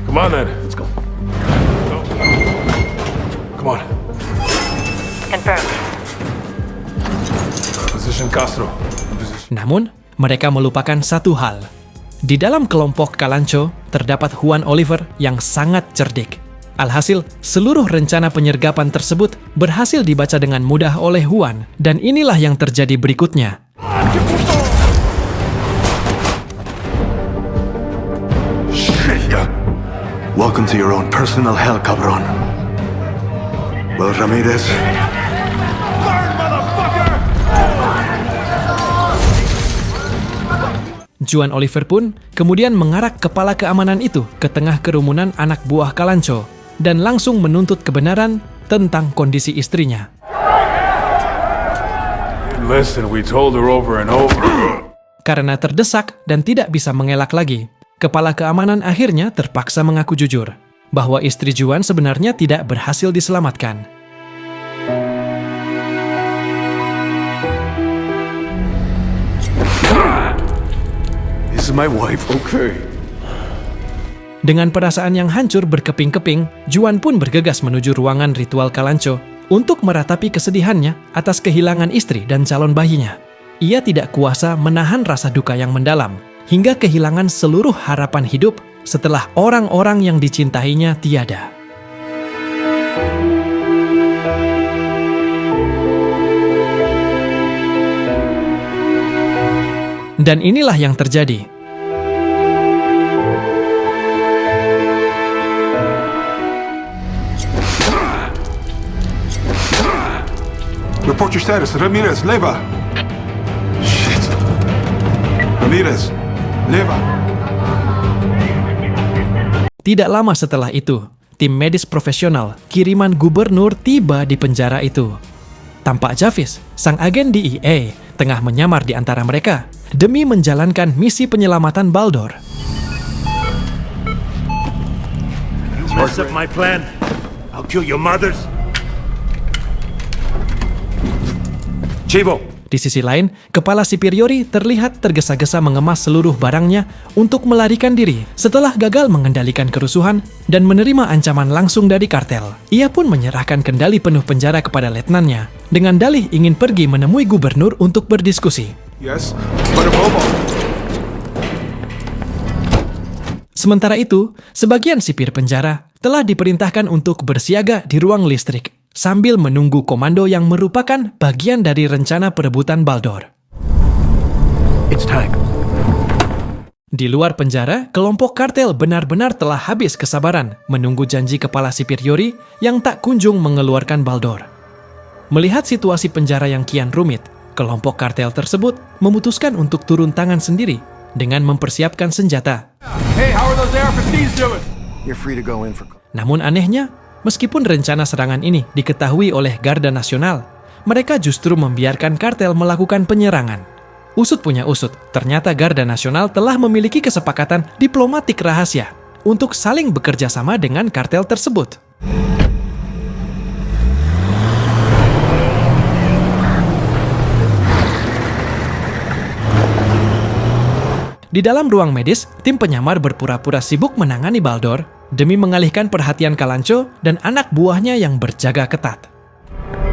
Come on, then. Let's go. Come on. Confirmed. Position Castro. Namun, mereka melupakan satu hal. Di dalam kelompok Kalancho, terdapat Juan Oliver yang sangat cerdik. Alhasil, seluruh rencana penyergapan tersebut berhasil dibaca dengan mudah oleh Juan, dan inilah yang terjadi berikutnya. Shit! Welcome to your own personal hell, cabron. Well, Ramirez, Juan Oliver pun kemudian mengarak kepala keamanan itu ke tengah kerumunan anak buah Kalancho dan langsung menuntut kebenaran tentang kondisi istrinya. Listen, we told her over and over. Karena terdesak dan tidak bisa mengelak lagi, kepala keamanan akhirnya terpaksa mengaku jujur bahwa istri Juan sebenarnya tidak berhasil diselamatkan. This is my wife, okay? Dengan perasaan yang hancur berkeping-keping, Juan pun bergegas menuju ruangan ritual Kalancho untuk meratapi kesedihannya atas kehilangan istri dan calon bayinya. Ia tidak kuasa menahan rasa duka yang mendalam, hingga kehilangan seluruh harapan hidup setelah orang-orang yang dicintainya tiada. Dan inilah yang terjadi. Report your status. Ramirez, Leva. Shit. Ramirez, Leva. Tidak lama setelah itu, tim medis profesional kiriman gubernur tiba di penjara itu. Tampak Javis, sang agen DEA, tengah menyamar di antara mereka demi menjalankan misi penyelamatan Baldor. You mess up my plan, I'll kill your mothers. Chivo, Di sisi lain, kepala sipir Yori terlihat tergesa-gesa mengemas seluruh barangnya untuk melarikan diri setelah gagal mengendalikan kerusuhan dan menerima ancaman langsung dari kartel. Ia pun menyerahkan kendali penuh penjara kepada letnannya dengan dalih ingin pergi menemui gubernur untuk berdiskusi. Yes, but a bobo. Sementara itu, sebagian sipir penjara telah diperintahkan untuk bersiaga di ruang listrik sambil menunggu komando yang merupakan bagian dari rencana perebutan Baldor. It's time. Di luar penjara, kelompok kartel benar-benar telah habis kesabaran menunggu janji kepala sipir Yori yang tak kunjung mengeluarkan Baldor. Melihat situasi penjara yang kian rumit, kelompok kartel tersebut memutuskan untuk turun tangan sendiri dengan mempersiapkan senjata. Hey, how are those AR-15s doing? you're free to go in for... Namun anehnya, meskipun rencana serangan ini diketahui oleh Garda Nasional, mereka justru membiarkan kartel melakukan penyerangan. Usut punya usut, ternyata Garda Nasional telah memiliki kesepakatan diplomatik rahasia untuk saling bekerja sama dengan kartel tersebut. Di dalam ruang medis, tim penyamar berpura-pura sibuk menangani Baldor demi mengalihkan perhatian Kalancho dan anak buahnya yang berjaga ketat.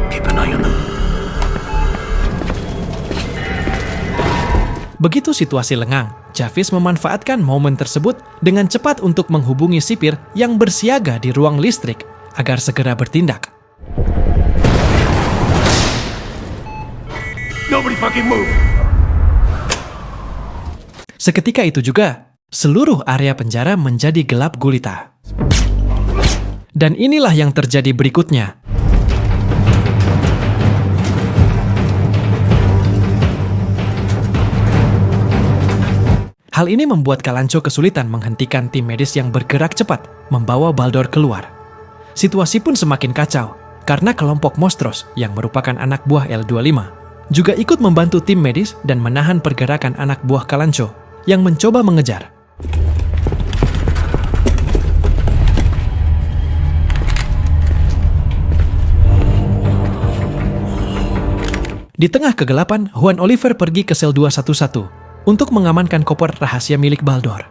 Keep an eye on them. Begitu situasi lengang, Javis memanfaatkan momen tersebut dengan cepat untuk menghubungi sipir yang bersiaga di ruang listrik agar segera bertindak. Nobody fucking move! Seketika itu juga, seluruh area penjara menjadi gelap gulita. Dan inilah yang terjadi berikutnya. Hal ini membuat Kalancho kesulitan menghentikan tim medis yang bergerak cepat membawa Baldor keluar. Situasi pun semakin kacau karena kelompok Monstros yang merupakan anak buah L25 juga ikut membantu tim medis dan menahan pergerakan anak buah Kalancho yang mencoba mengejar. Di tengah kegelapan, Juan Oliver pergi ke sel 211 untuk mengamankan koper rahasia milik Baldor.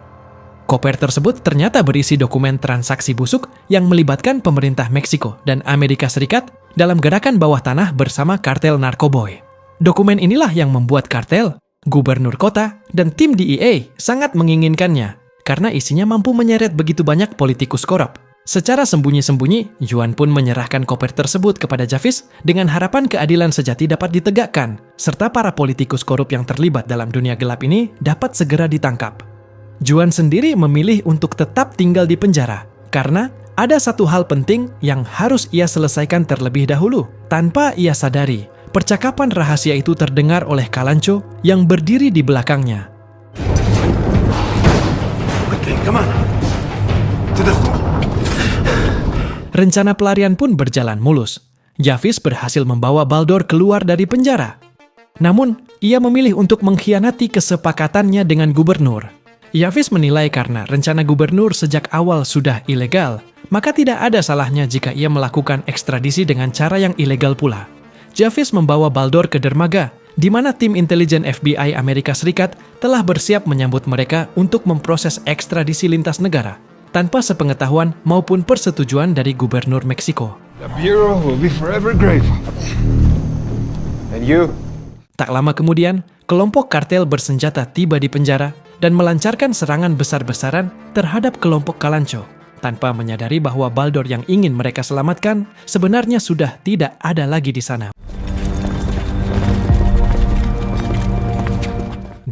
Koper tersebut ternyata berisi dokumen transaksi busuk yang melibatkan pemerintah Meksiko dan Amerika Serikat dalam gerakan bawah tanah bersama kartel Narkoboy. Dokumen inilah yang membuat kartel, gubernur kota, dan tim DEA sangat menginginkannya karena isinya mampu menyeret begitu banyak politikus korup. Secara sembunyi-sembunyi, Juan pun menyerahkan koper tersebut kepada Javis dengan harapan keadilan sejati dapat ditegakkan, serta para politikus korup yang terlibat dalam dunia gelap ini dapat segera ditangkap. Juan sendiri memilih untuk tetap tinggal di penjara, karena ada satu hal penting yang harus ia selesaikan terlebih dahulu. Tanpa ia sadari, percakapan rahasia itu terdengar oleh Kalancho yang berdiri di belakangnya. Okay, come on. To the floor. Rencana pelarian pun berjalan mulus. Javis berhasil membawa Baldor keluar dari penjara. Namun, ia memilih untuk mengkhianati kesepakatannya dengan gubernur. Javis menilai karena rencana gubernur sejak awal sudah ilegal, maka tidak ada salahnya jika ia melakukan ekstradisi dengan cara yang ilegal pula. Javis membawa Baldor ke dermaga, di mana tim intelijen FBI Amerika Serikat telah bersiap menyambut mereka untuk memproses ekstradisi lintas negara, tanpa sepengetahuan maupun persetujuan dari gubernur Meksiko. The Bureau will be forever grateful. And you? Tak lama kemudian, kelompok kartel bersenjata tiba di penjara dan melancarkan serangan besar-besaran terhadap kelompok Kalancho, tanpa menyadari bahwa Baldor yang ingin mereka selamatkan sebenarnya sudah tidak ada lagi di sana.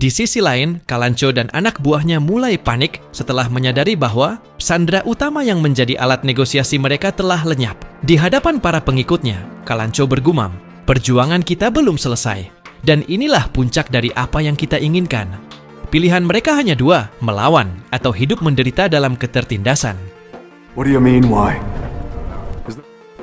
Di sisi lain, Kalancho dan anak buahnya mulai panik setelah menyadari bahwa sandera utama yang menjadi alat negosiasi mereka telah lenyap. Di hadapan para pengikutnya, Kalancho bergumam, "Perjuangan kita belum selesai, dan inilah puncak dari apa yang kita inginkan. Pilihan mereka hanya dua, melawan atau hidup menderita dalam ketertindasan." What do you mean, why?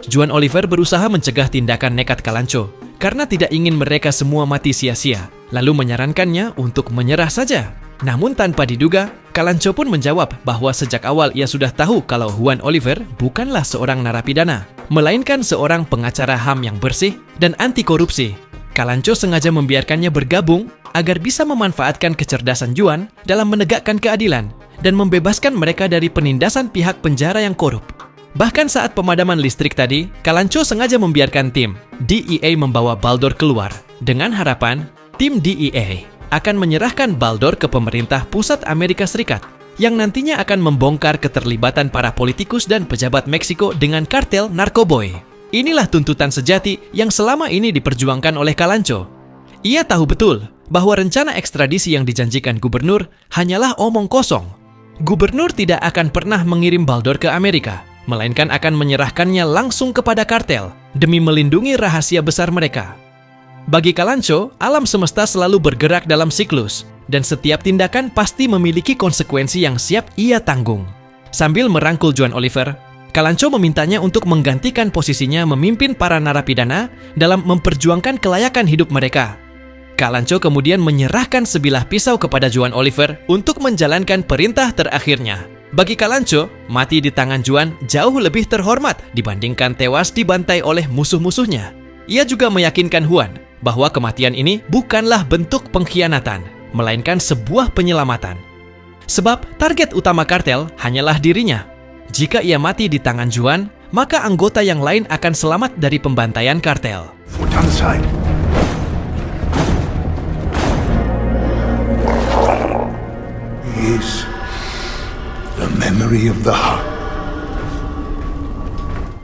Juan Oliver berusaha mencegah tindakan nekat Kalancho karena tidak ingin mereka semua mati sia-sia, lalu menyarankannya untuk menyerah saja. Namun tanpa diduga, Kalancho pun menjawab bahwa sejak awal ia sudah tahu kalau Juan Oliver bukanlah seorang narapidana, melainkan seorang pengacara HAM yang bersih dan anti korupsi. Kalancho sengaja membiarkannya bergabung agar bisa memanfaatkan kecerdasan Juan dalam menegakkan keadilan dan membebaskan mereka dari penindasan pihak penjara yang korup. Bahkan saat pemadaman listrik tadi, Kalancho sengaja membiarkan tim DEA membawa Baldor keluar dengan harapan tim DEA akan menyerahkan Baldor ke pemerintah pusat Amerika Serikat yang nantinya akan membongkar keterlibatan para politikus dan pejabat Meksiko dengan kartel Narkoboy. Inilah tuntutan sejati yang selama ini diperjuangkan oleh Kalancho. Ia tahu betul bahwa rencana ekstradisi yang dijanjikan gubernur hanyalah omong kosong. Gubernur tidak akan pernah mengirim Baldor ke Amerika, melainkan akan menyerahkannya langsung kepada kartel demi melindungi rahasia besar mereka. Bagi Kalancho, alam semesta selalu bergerak dalam siklus, dan setiap tindakan pasti memiliki konsekuensi yang siap ia tanggung. Sambil merangkul Juan Oliver, Kalancho memintanya untuk menggantikan posisinya memimpin para narapidana dalam memperjuangkan kelayakan hidup mereka. Kalancho kemudian menyerahkan sebilah pisau kepada Juan Oliver untuk menjalankan perintah terakhirnya. Bagi Kalancho, mati di tangan Juan jauh lebih terhormat dibandingkan tewas dibantai oleh musuh-musuhnya. Ia juga meyakinkan Juan bahwa kematian ini bukanlah bentuk pengkhianatan, melainkan sebuah penyelamatan. Sebab target utama kartel hanyalah dirinya. Jika ia mati di tangan Juan, maka anggota yang lain akan selamat dari pembantaian kartel. We're down the side. Is the memory of the heart.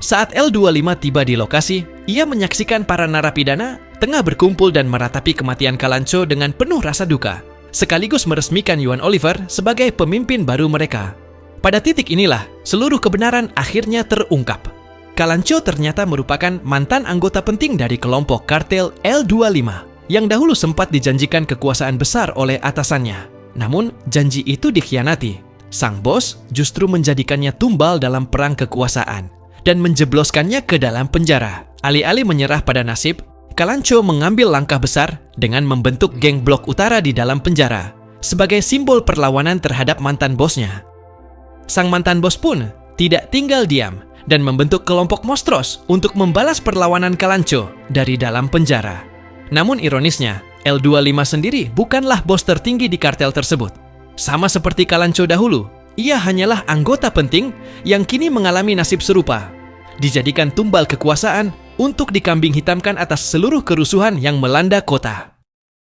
Saat L25 tiba di lokasi, ia menyaksikan para narapidana tengah berkumpul dan meratapi kematian Kalancho dengan penuh rasa duka, sekaligus meresmikan Juan Oliver sebagai pemimpin baru mereka. Pada titik inilah, seluruh kebenaran akhirnya terungkap. Kalancho ternyata merupakan mantan anggota penting dari kelompok kartel L25 yang dahulu sempat dijanjikan kekuasaan besar oleh atasannya. Namun, janji itu dikhianati. Sang bos justru menjadikannya tumbal dalam perang kekuasaan dan menjebloskannya ke dalam penjara. Alih-alih menyerah pada nasib, Kalancho mengambil langkah besar dengan membentuk geng Blok Utara di dalam penjara sebagai simbol perlawanan terhadap mantan bosnya. Sang mantan bos pun tidak tinggal diam dan membentuk kelompok Mostros untuk membalas perlawanan Kalancho dari dalam penjara. Namun ironisnya, L25 sendiri bukanlah bos tertinggi di kartel tersebut. Sama seperti Kalancho dahulu, ia hanyalah anggota penting yang kini mengalami nasib serupa, dijadikan tumbal kekuasaan untuk dikambing hitamkan atas seluruh kerusuhan yang melanda kota.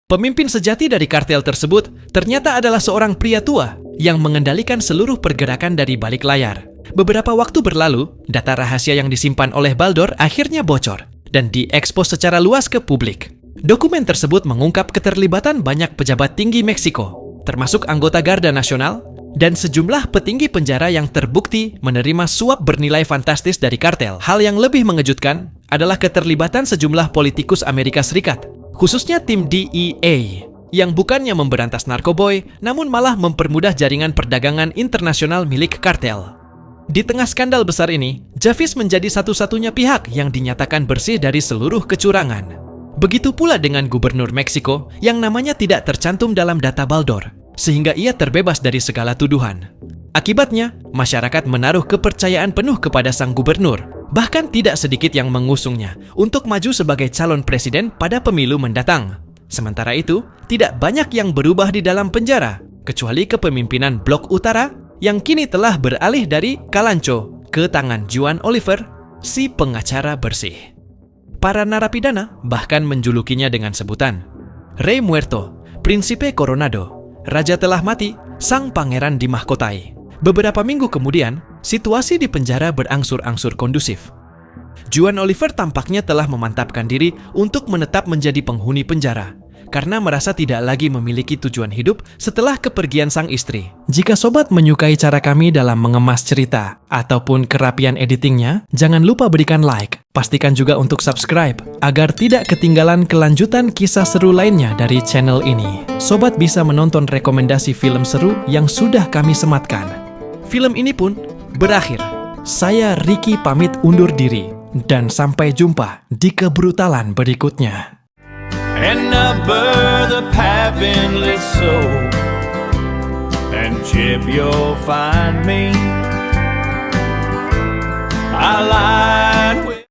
Pemimpin sejati dari kartel tersebut ternyata adalah seorang pria tua yang mengendalikan seluruh pergerakan dari balik layar. Beberapa waktu berlalu, data rahasia yang disimpan oleh Baldor akhirnya bocor dan diekspos secara luas ke publik. Dokumen tersebut mengungkap keterlibatan banyak pejabat tinggi Meksiko, termasuk anggota Garda Nasional, dan sejumlah petinggi penjara yang terbukti menerima suap bernilai fantastis dari kartel. Hal yang lebih mengejutkan adalah keterlibatan sejumlah politikus Amerika Serikat, khususnya tim DEA, yang bukannya memberantas narkoboy, namun malah mempermudah jaringan perdagangan internasional milik kartel. Di tengah skandal besar ini, Javis menjadi satu-satunya pihak yang dinyatakan bersih dari seluruh kecurangan. Begitu pula dengan gubernur Meksiko yang namanya tidak tercantum dalam data Baldor, sehingga ia terbebas dari segala tuduhan. Akibatnya, masyarakat menaruh kepercayaan penuh kepada sang gubernur, bahkan tidak sedikit yang mengusungnya untuk maju sebagai calon presiden pada pemilu mendatang. Sementara itu, tidak banyak yang berubah di dalam penjara, kecuali kepemimpinan Blok Utara yang kini telah beralih dari Kalancho ke tangan Juan Oliver, si pengacara bersih. Para narapidana bahkan menjulukinya dengan sebutan Rey Muerto, Príncipe Coronado, Raja telah mati, sang pangeran dimahkotai. Beberapa minggu kemudian, situasi di penjara berangsur-angsur kondusif. Juan Oliver tampaknya telah memantapkan diri untuk menetap menjadi penghuni penjara, karena merasa tidak lagi memiliki tujuan hidup setelah kepergian sang istri. Jika sobat menyukai cara kami dalam mengemas cerita ataupun kerapian editingnya, jangan lupa berikan like. Pastikan juga untuk subscribe agar tidak ketinggalan kelanjutan kisah seru lainnya dari channel ini. Sobat bisa menonton rekomendasi film seru yang sudah kami sematkan. Film ini pun berakhir. Saya Ricky pamit undur diri dan sampai jumpa di kebrutalan berikutnya. And number the path endless soul, and Chip, you'll find me. I lie